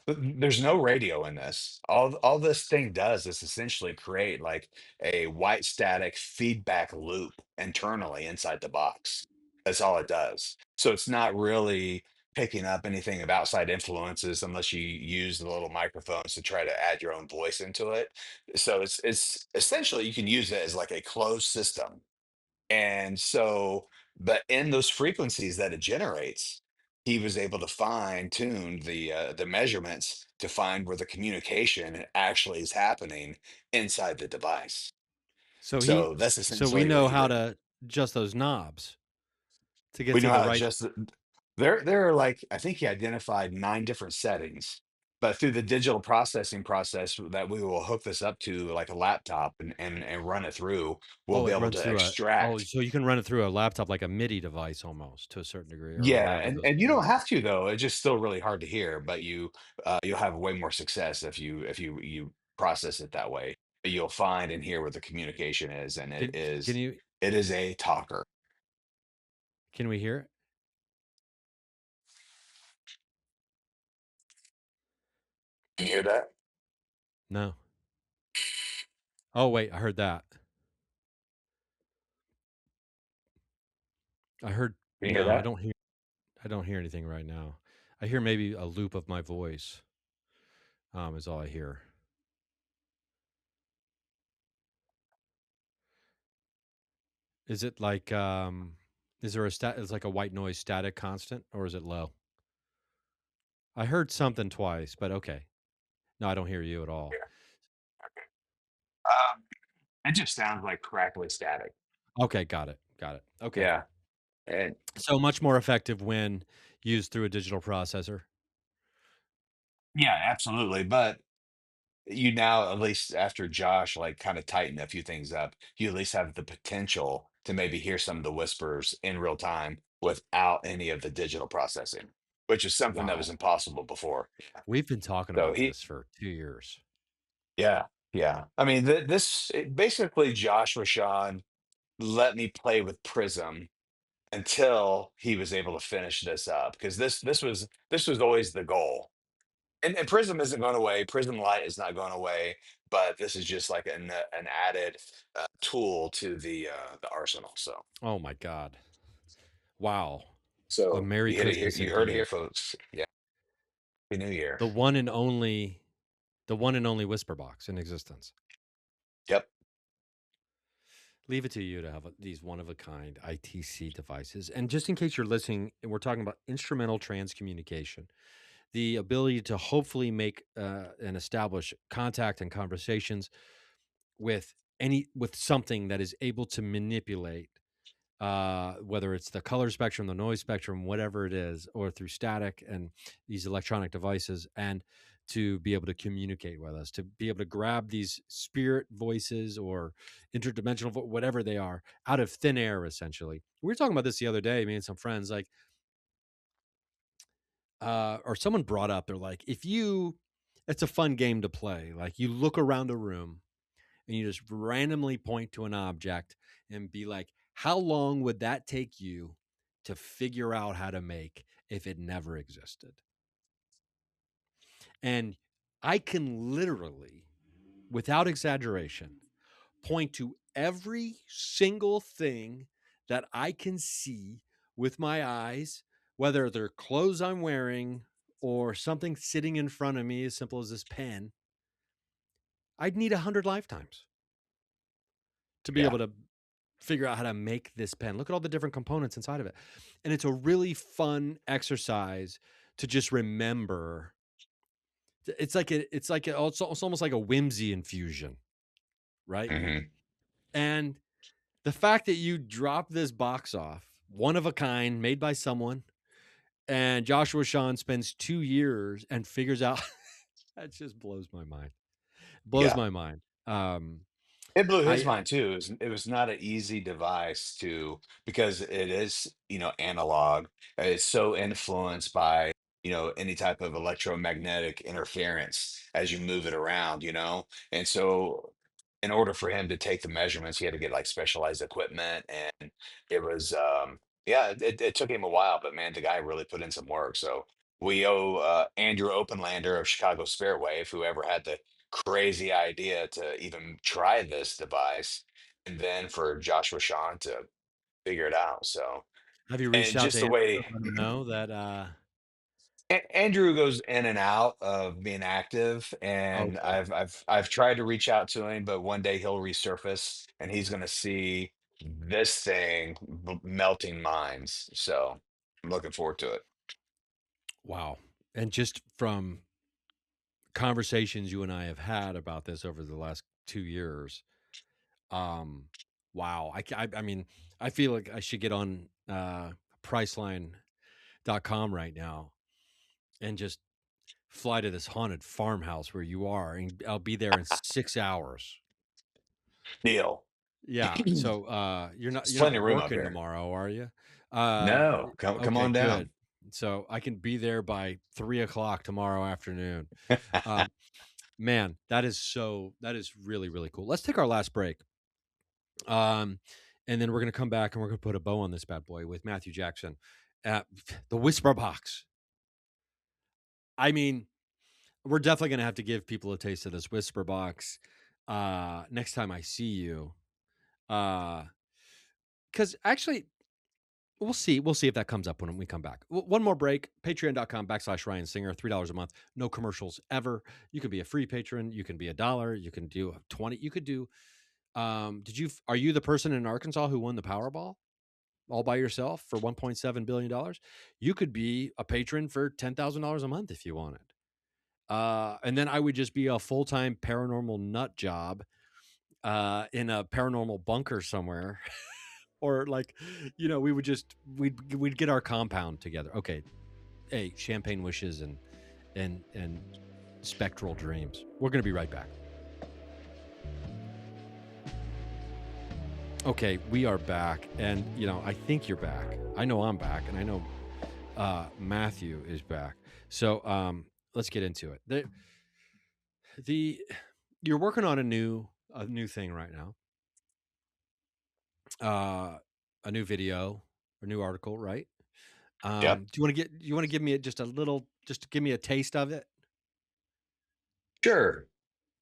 there's no radio in this. All this thing does is essentially create like a white static feedback loop internally inside the box. That's all it does. So it's not really picking up anything of outside influences unless you use the little microphones to try to add your own voice into it. So it's essentially you can use it as like a closed system. And so, but in those frequencies that it generates, he was able to fine tune the measurements to find where the communication actually is happening inside the device. So that's So we essentially what know he how did. to adjust those knobs to get We to know the how to right. adjust it. There are like I think he identified 9 different settings, but through the digital processing process that we will hook this up to like a laptop and run it through, we'll Oh, be it able runs to through a. Oh, extract. so you can run it through a laptop like a MIDI device almost to a certain degree, or Yeah, whatever and those. and you Yeah. don't have to though. It's just still really hard to hear, but you'll have way more success if you process it that way. You'll find and hear what the communication is, and it Can is you? it is a talker. Can we hear it? Can you hear that? No. Oh wait, I heard that. I heard. Can you hear No, I that? don't hear. I don't hear anything right now. I hear maybe a loop of my voice. Is all I hear. Is it like is there a stat? It's like a white noise static constant, or is it low? I heard something twice, but okay. No, I don't hear you at all. Yeah. Um, it just sounds like crackly static. Okay, got it. Got it. Okay. Yeah, and So much more effective when used through a digital processor. yeah, absolutely. But you now, at least after Josh, like kind of tightened a few things up, you at least have the potential to maybe hear some of the whispers in real time without any of the digital processing, which is something that was Wow. impossible before. We've been talking So about this for 2 years. yeah, yeah. I mean, basically Josh Rashawn let me play with Prism until he was able to finish this up because this was always the goal. And Prism isn't going away. Prism Light is not going away, but this is just like an added tool to the arsenal. So Oh my God. Wow. A so Merry you hit it here. Christmas You heard it here, indeed. folks. Yeah, Happy New Year. The one and only the one and only whisper box in existence. Yep. Leave it to you to have these one of a kind ITC devices. And just in case you're listening, we're talking about instrumental transcommunication, the ability to hopefully make and establish contact and conversations with with something that is able to manipulate whether it's the color spectrum, the noise spectrum, whatever it is, or through static and these electronic devices, and to be able to communicate with us, to be able to grab these spirit voices or interdimensional, whatever they are, out of thin air, essentially. We were talking about this the other day, me and some friends, like, or someone brought up, they're like, it's a fun game to play. Like, you look around a room and you just randomly point to an object and be like, how long would that take you to figure out how to make if it never existed? And I can literally, without exaggeration, point to every single thing that I can see with my eyes, whether they're clothes I'm wearing or something sitting in front of me as simple as this pen. I'd need 100 lifetimes to be Yeah. able to figure out how to make this pen. Look at all the different components inside of it. And it's a really fun exercise to just remember. It's almost like a whimsy infusion, right? Hmm. And the fact that you drop this box off, one of a kind, made by someone, and Joshua Sean spends 2 years and figures out that just blows my mind. Blows Yeah. my mind. It blew his I mind too. It was not an easy device to, because it is, analog. It's so influenced by, any type of electromagnetic interference as you move it around, And so in order for him to take the measurements, he had to get like specialized equipment, and it was yeah, it took him a while, but man, the guy really put in some work. So we owe Andrew Openlander of Chicago Spairwave, whoever had the crazy idea to even try this device, and then for Joshua Shawn to figure it out. So, have you reached and out to just the Andrew way and let him know that Andrew goes in and out of being active, and okay. I've tried to reach out to him, but one day he'll resurface, and he's going to see this thing melting minds. So I'm looking forward to it. Wow. And just from conversations you and I have had about this over the last 2 years, um, wow. I mean, I feel like I should get on Priceline.com right now and just fly to this haunted farmhouse where you are, and I'll be there in 6 hours. Deal. Yeah. So There's you're plenty not of room up working here. tomorrow, are you? Uh No, come okay, on down. good. So I can be there by 3 o'clock tomorrow afternoon. Um, man, that is really, really cool. Let's take our last break. Um, and then we're gonna come back and we're gonna put a bow on this bad boy with Matthew Jackson at the Whisper Box. I mean, we're definitely gonna have to give people a taste of this Whisper Box next time I see you. Because actually, we'll see. We'll see if that comes up when we come back. One more break. Patreon.com/Ryan Singer. $3 a month. No commercials ever. You can be a free patron. You can be $1. You can do 20. You could do. Are you the person in Arkansas who won the Powerball all by yourself for $1.7 billion? You could be a patron for $10,000 a month if you wanted. And then I would just be a full-time paranormal nut job in a paranormal bunker somewhere. Or like, we'd get our compound together. Okay, hey, champagne wishes and spectral dreams. We're gonna be right back. Okay, we are back, and I think you're back. I know I'm back, and I know Matthew is back. So let's get into it. The you're working on a new thing right now. A new video or new article, right? Yep. Do you want to give me just a little, just to give me a taste of it? Sure.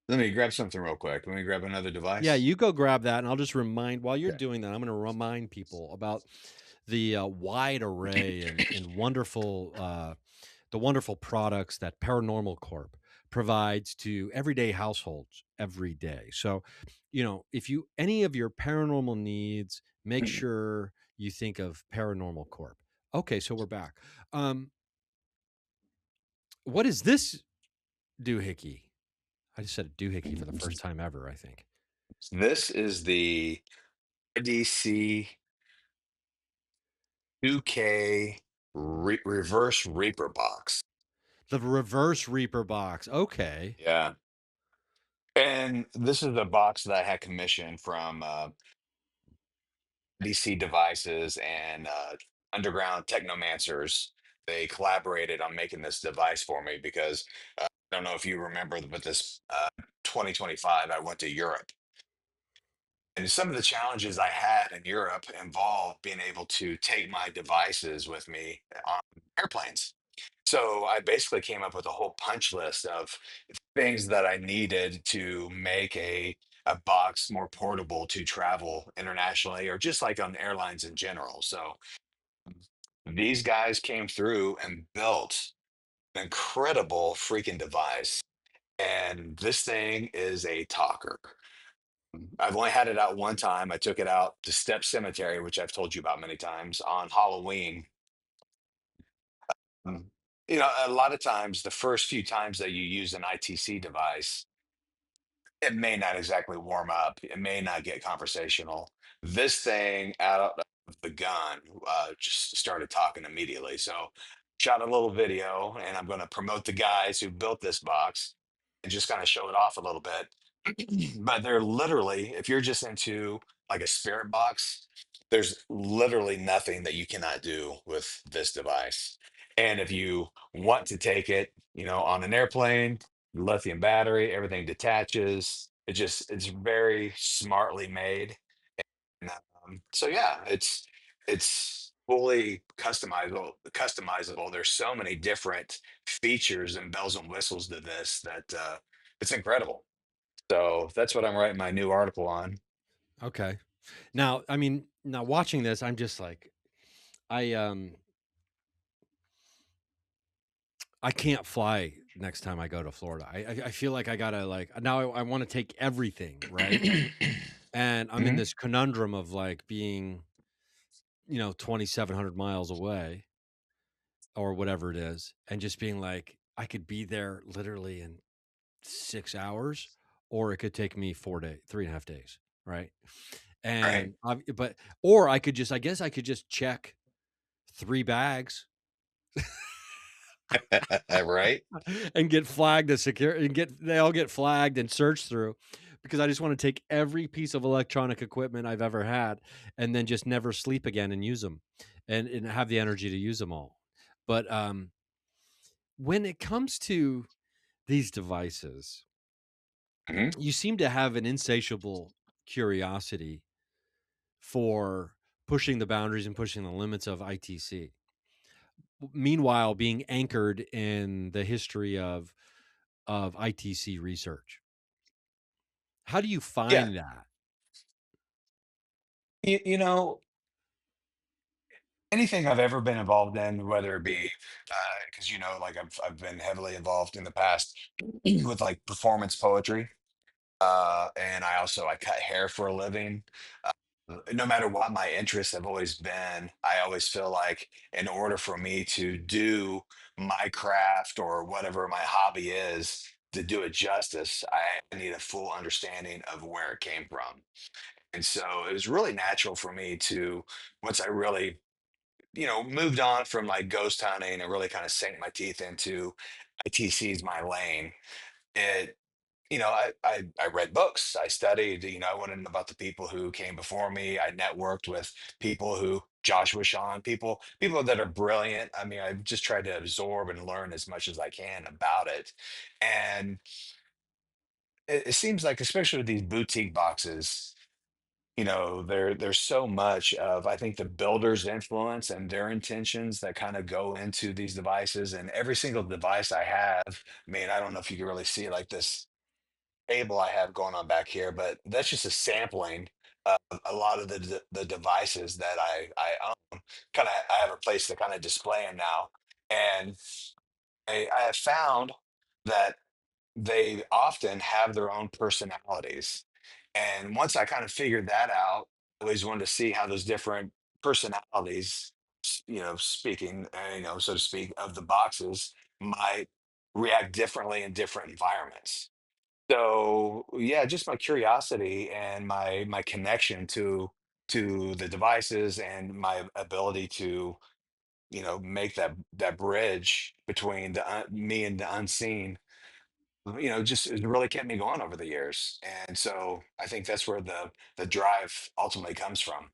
Let me grab something real quick. Let me grab another Yeah, device. you go grab that, and I'll just remind while you're Okay. doing that. I'm going to remind people about the wide array and wonderful, the wonderful products that Paranormal Corp provides to everyday households every day. So, if you any of your paranormal needs, make sure you think of Paranormal Corp. Okay, so we're back. Um, what is this doohickey? I just said doohickey for the first time ever, I think. This is the IDC 2K reverse Reaper box. The Reverse Reaper box. Okay. Yeah. And this is a box that I had commissioned from DC Devices and Underground Technomancers. They collaborated on making this device for me because I don't know if you remember, but this 2025, I went to Europe. And some of the challenges I had in Europe involved being able to take my devices with me on airplanes. So I basically came up with a whole punch list of things that I needed to make a box more portable to travel internationally or just like on airlines in general. So these guys came through and built an incredible freaking device. And this thing is a talker. I've only had it out one time. I took it out to Step Cemetery, which I've told you about many times, on Halloween. Mm. A lot of times, the first few times that you use an ITC device, it may not exactly warm up. It may not get conversational. This thing out of the gun just started talking immediately. So, shot a little video, and I'm going to promote the guys who built this box and just kind of show it off a little bit. But they're literally, if you're just into like a spirit box, there's literally nothing that you cannot do with this device. And if you want to take it, on an airplane, lithium battery, everything detaches. It's very smartly made. And, so yeah, it's fully customizable. There's so many different features and bells and whistles to this that it's incredible. So that's what I'm writing my new article on. Okay. Now, I mean, now watching this, I'm just like, I I can't fly next time I go to Florida. I feel like I gotta like now I want to take everything, right? And I'm in Mhm. this conundrum of like being, 2,700 miles away or whatever it is, and just being like, I could be there literally in 6 hours, or it could take me 4 days, 3.5 days, right? Right. And or I could just, I guess I could just check 3 bags Right. and get flagged as secure and they all get flagged and searched through because I just want to take every piece of electronic equipment I've ever had and then just never sleep again and use them and have the energy to use them all. But when it comes to these devices, Mhm. you seem to have an insatiable curiosity for pushing the boundaries and pushing the limits of ITC. Meanwhile, being anchored in the history of ITC research. How do you Yeah. find that? You know, anything I've ever been involved in, whether it be because like I've been heavily involved in the past with like performance poetry, and I cut hair for a living. No matter what my interests have always been, I always feel like in order for me to do my craft or whatever my hobby is, to do it justice, I need a full understanding of where it came from. And so it was really natural for me to, once I really moved on from like ghost hunting and really kind of sank my teeth into ITC's my lane. It, I read books, I studied, I wanted to know about the people who came before me. I networked with people who Joshua Sean, people that are brilliant. I mean, I've just tried to absorb and learn as much as I can about it. And it seems like, especially with these boutique boxes, there's so much of, I think, the builder's influence and their intentions that kind of go into these devices. And every single device I have, I mean, I don't know if you can really see like this table I have going on back here, but that's just a sampling of a lot of the devices that I own. Kind of, I have a place to kind of display them now, and I have found that they often have their own personalities. And once I kind of figured that out, I always wanted to see how those different personalities, speaking, so to speak, of the boxes might react differently in different environments. So yeah, just my curiosity and my connection to the devices and my ability to make that bridge between me and the unseen, just it really kept me going over the years. And so I think that's where the drive ultimately comes from.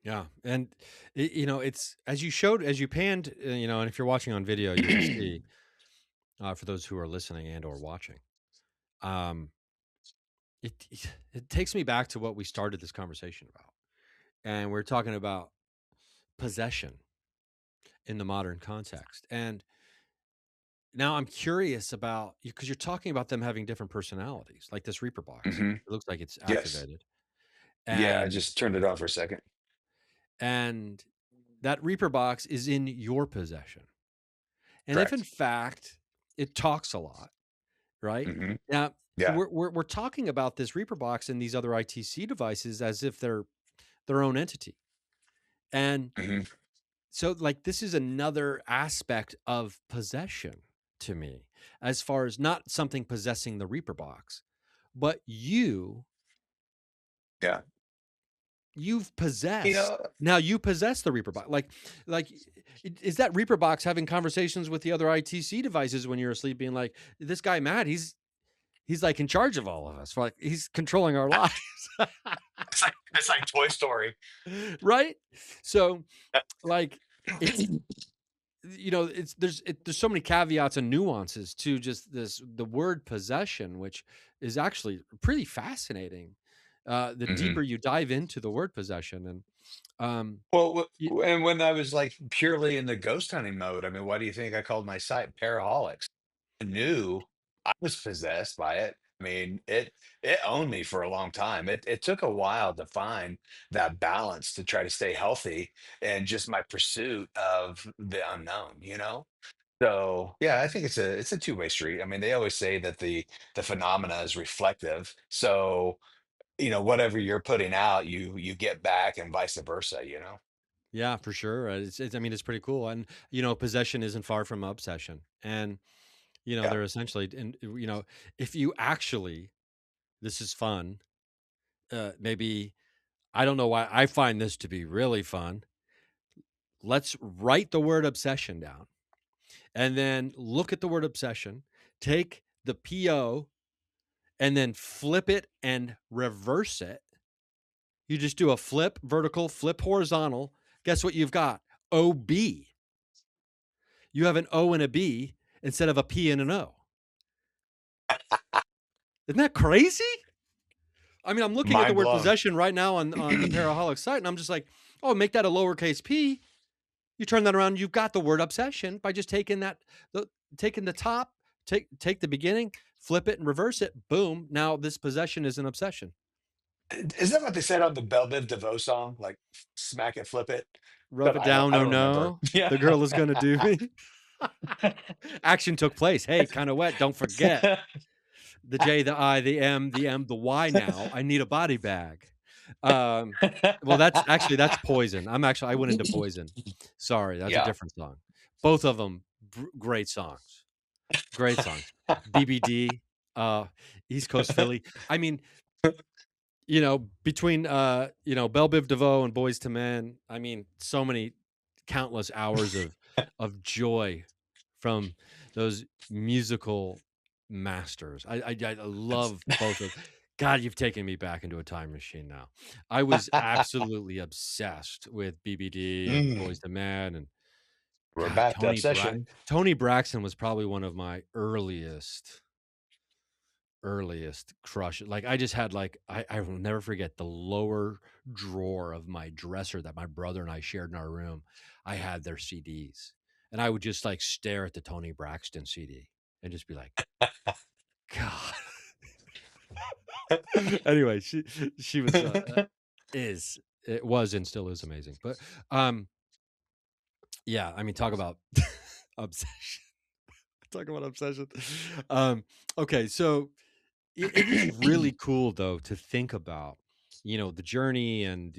Yeah, and it's as you panned, and if you're watching on video, you will see for those who are listening and or watching. Um, it takes me back to what we started this conversation about, and we're talking about possession in the modern context. And now I'm curious about because you're talking about them having different personalities, like this Reaper box. Hmm. It looks like it's Yes. activated, Yeah, I and just turned it on for a second. and that Reaper box is in your possession. And if in Correct. fact it talks a lot, right? Hmm. Now, Yeah. we're talking about this Reaper box and these other ITC devices as if they're their own entity. And Hmm. so like this is another aspect of possession to me, as far as not something possessing the Reaper box, but Yeah. you've You possessed, know, now you possess the Reaper box. Like is that Reaper box having conversations with the other ITC devices when you're asleep, being like, this guy Matt, he's like in charge of all of us, like he's controlling our lives. it's like Toy Story. Right? So like it's, it's there's so many caveats and nuances to just the word possession, which is actually pretty fascinating. The Hmm. deeper you dive into the word possession, and um, Well, y- and when I was like purely in the ghost hunting mode, I mean, why do you think I called my site Paraholics? I knew I was possessed by it. I mean, it owned me for a long time. It took a while to find that balance to try to stay healthy and just my pursuit of the unknown, you know? So yeah, I think it's a two-way street. I mean, they always say that the phenomena is reflective. So, whatever you're putting out, you get back and vice versa, you know? yeah, for sure. It's I mean, it's pretty cool, and possession isn't far from obsession, and Yeah. they're essentially, and if you actually, this is fun. Maybe I don't know why I find this to be really fun. Let's write the word obsession down and then look at the word obsession, take the PO and then flip it and reverse it. You just do a flip vertical, flip horizontal. Guess what you've got? OB. You have an O and a B instead of a P and an O. Isn't that crazy? I mean, I'm looking at the Mind word blown. possession right now on the Paraholic site, and I'm just like, oh, make that a lowercase p. You turn that around, you've got the word obsession by just taking taking the top, take the beginning, flip it and reverse it. Boom. Now this possession is an obsession. Is that what they said on the Belle Biv DeVoe song? Like, smack it, flip it? Rub But it I don't down, I oh don't remember. no. Yeah. The girl is gonna do me. Action took place. Hey, kind of wet. Don't forget the J, the I, the M, the M, the Y. Now I need a body bag. Um, well, that's Poison. I went into Poison. Sorry, that's a Yeah. different song. Both of them great songs. Great songs. BBD, uh, East Coast Philly. I mean, between Belle Biv DeVoe and Boys to Men, I mean, so many countless hours of joy from those musical masters. I love both of. God, you've taken me back into a time machine now. I was absolutely obsessed with BBD and Mm, Boys to Men, and we're God, back to obsession. Tony Braxton was probably one of my earliest crush. Like I just had like I will never forget the lower drawer of my dresser that my brother and I shared in our room. I had their CDs, and I would just like stare at the Tony Braxton CD and just be like, God. Anyway, she was is it was and still is amazing. But um yeah, I mean, talk about obsession. Talk about obsession. Um okay, so it is really cool though to think about, the journey and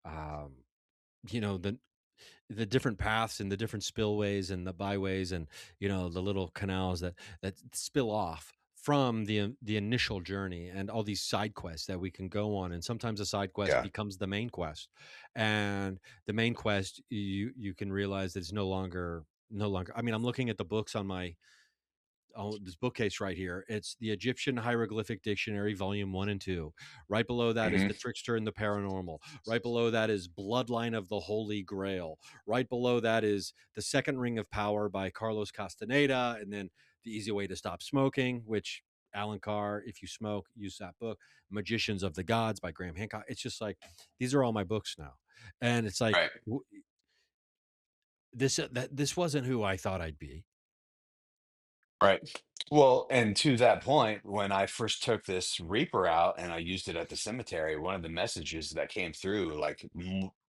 um, the different paths and the different spillways and the byways and the little canals that spill off from the initial journey and all these side quests that we can go on, and sometimes a side quest Yeah. becomes the main quest, and the main quest you can realize that it's no longer. I mean, I'm looking at the books on my this bookcase right here. It's the Egyptian Hieroglyphic Dictionary, Volume 1 and 2. Right below that is Hmm. The Trickster and the Paranormal. Right below that is Bloodline of the Holy Grail. Right below that is The Second Ring of Power by Carlos Castaneda. And then The Easy Way to Stop Smoking, which Alan Carr, if you smoke, use that book. Magicians of the Gods by Graham Hancock. It's just like, these are all my books now. And it's like, Right. this wasn't who I thought I'd be. Right. Well, and to that point, when I first took this Reaper out and I used it at the cemetery, one of the messages that came through, like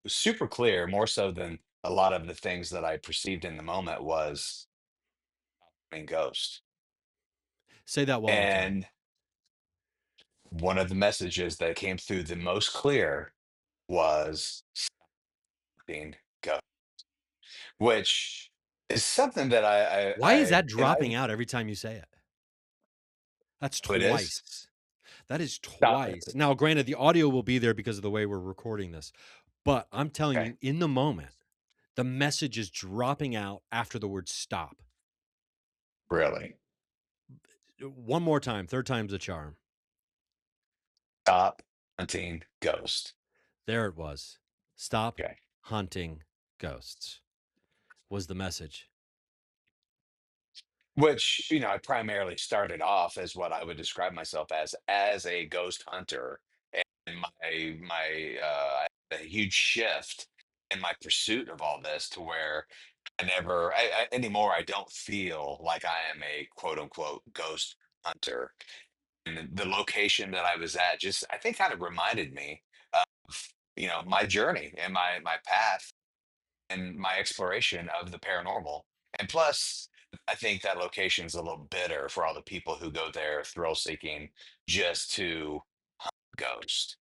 super clear, more so than a lot of the things that I perceived in the moment, was being ghost. Say that one more time. one of the messages that came through the most clear was being go, which is something that Why is that and dropping out every time you say it? That's it is twice. That is stop. twice. Now, granted, the audio will be there because of the way we're recording this, but I'm telling Okay, you, in the moment, the message is dropping out after the word stop. really, One more time, third time's a charm. stop hunting ghost. There it was. Stop Okay, hunting ghosts was the message. which I primarily started off as what I would describe myself as a ghost hunter, and I had a huge shift in my pursuit of all this to where anymore I don't feel like I am a quote unquote ghost hunter. And the location that I was at just I think kind of reminded me of my journey and my path and my exploration of the paranormal. And plus, I think that location is a little bitter for all the people who go there thrill seeking just to ghost.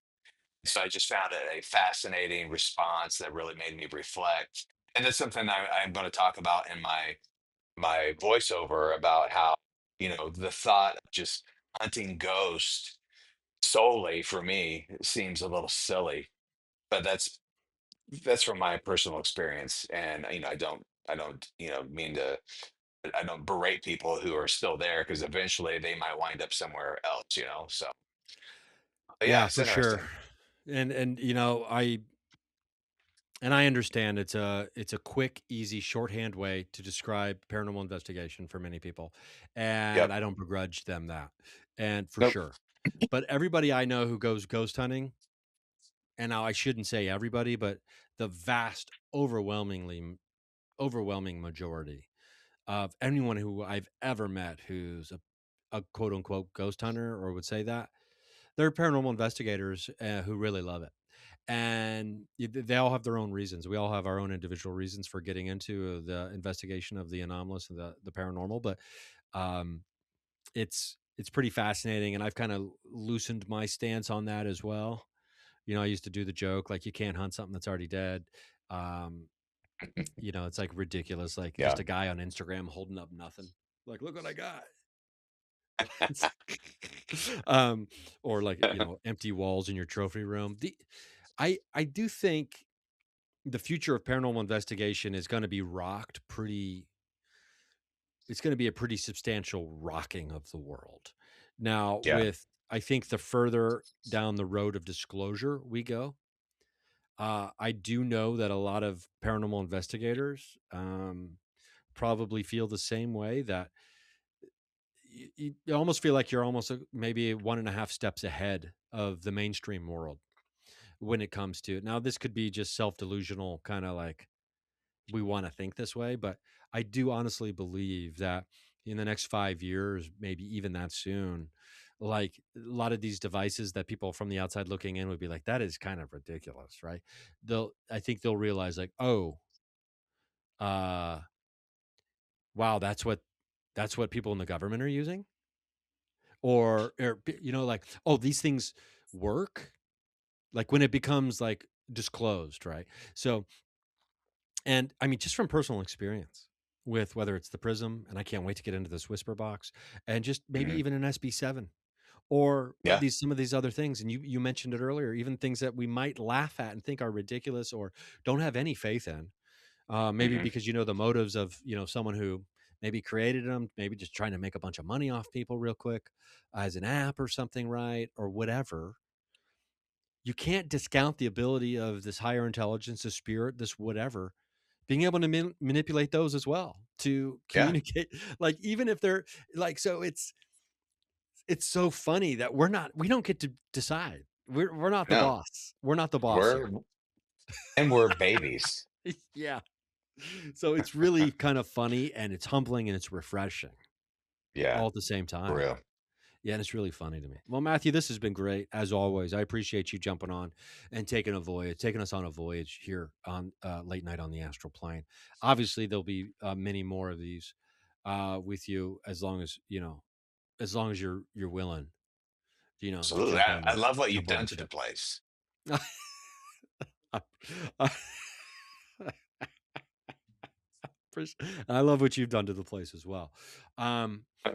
So I just found it a fascinating response that really made me reflect. And that's something I'm going to talk about in my voiceover about how, the thought of just hunting ghosts solely for me seems a little silly. But that's from my personal experience. And I don't mean to I don't berate people who are still there because eventually they might wind up somewhere else. So but yeah, Yeah, it's for sure. interesting. And I understand it's a quick, easy, shorthand way to describe paranormal investigation for many people, and Yep. I don't begrudge them that, and for Nope. sure. But everybody I know who goes ghost hunting, and now I shouldn't say everybody, but the vast, overwhelming majority of anyone who I've ever met who's a quote unquote ghost hunter or would say that they're paranormal investigators who really love it. And they all have their own reasons. We all have our own individual reasons for getting into the investigation of the anomalous and the paranormal. But um, it's pretty fascinating, and I've kind of loosened my stance on that as well. I used to do the joke like you can't hunt something that's already dead. Um, it's like ridiculous, like Yeah. just a guy on Instagram holding up nothing. Like, look what I got. um, or like empty walls in your trophy room. I do think the future of paranormal investigation is going to be rocked pretty. It's going to be a pretty substantial rocking of the world. Now, Yeah. with I think the further down the road of disclosure we go, I do know that a lot of paranormal investigators probably feel the same way that you almost feel like you're almost maybe 1.5 steps ahead of the mainstream world when it comes to it. Now, this could be just self delusional, kind of like we want to think this way, but I do honestly believe that in the next 5 years, maybe even that soon, like a lot of these devices that people from the outside looking in would be like, that is kind of ridiculous, right? I think they'll realize like, oh, uh, wow, that's what people in the government are using, or like, oh, these things work, like when it becomes like disclosed, right? So, and I mean, just from personal experience with whether it's the Prism, and I can't wait to get into this Whisper box, and just maybe Mhm. even an SB7 or Yeah. some of these other things. And you mentioned it earlier, even things that we might laugh at and think are ridiculous or don't have any faith in, maybe Hmm. because the motives of someone who maybe created them, maybe just trying to make a bunch of money off people real quick as an app or something, right? Or whatever. You can't discount the ability of this higher intelligence, this spirit, this whatever, being able to manipulate those as well to Yeah. communicate. Like even if they're like, so it's so funny that we don't get to decide. We're not the No, boss. We're not the boss we're here. and we're babies. Yeah. So it's really kind of funny and it's humbling and it's refreshing Yeah, all at the same for time. real. Yeah, and it's really funny to me. Well, Matthew, this has been great as always. I appreciate you jumping on and taking us on a voyage here on late night on the astral plane. Obviously, there'll be many more of these with you as long as as long as you're willing You know, to Absolutely. jump on I love what you've the done to the ship. place. I love what you've done to the place as well.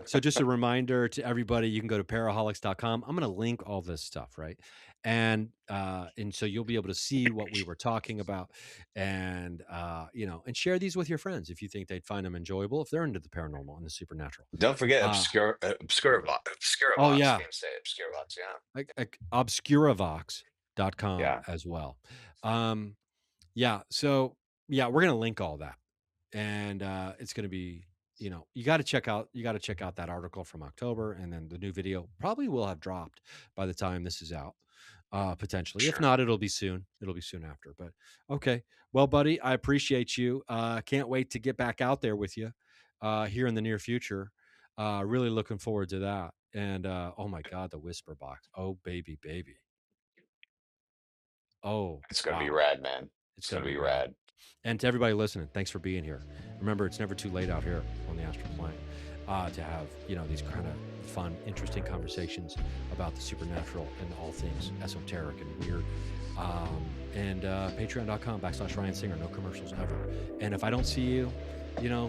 So just a reminder to everybody, you can go to paraholics.com. I'm going to link all this stuff, right? And so you'll be able to see what we were talking about, and and share these with your friends if you think they'd find them enjoyable, if they're into the paranormal and the supernatural. Don't forget Oh Obscuravox. yeah, Can't say it, Obscuravox. Yeah. like obscuravox.com Yeah. as well. Yeah, so yeah, we're gonna link all that, and it's gonna be, you got to check out that article from October, and then the new video probably will have dropped by the time this is out, potentially. If Sure. not, it'll be soon. It'll be soon after. But okay, well, buddy, I appreciate you. Can't wait to get back out there with you here in the near future. Really looking forward to that. And oh my God, the whisper box. Oh baby, baby. Oh It's gonna be wow. rad, man. It's It's going gonna to be be rad. rad. And to everybody listening, thanks for being here. Remember, it's never too late out here on the astral plane to have, these kind of fun, interesting conversations about the supernatural and all things esoteric and weird. And patreon.com/Ryan Singer, no commercials ever. And if I don't see you,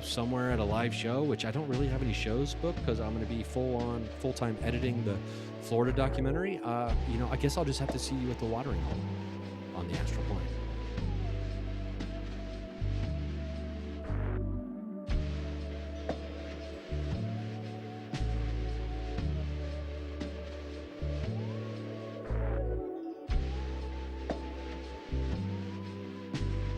somewhere at a live show, which I don't really have any shows booked because I'm going to be full-time editing the Florida documentary, I guess I'll just have to see you at the watering hole on the astral plane.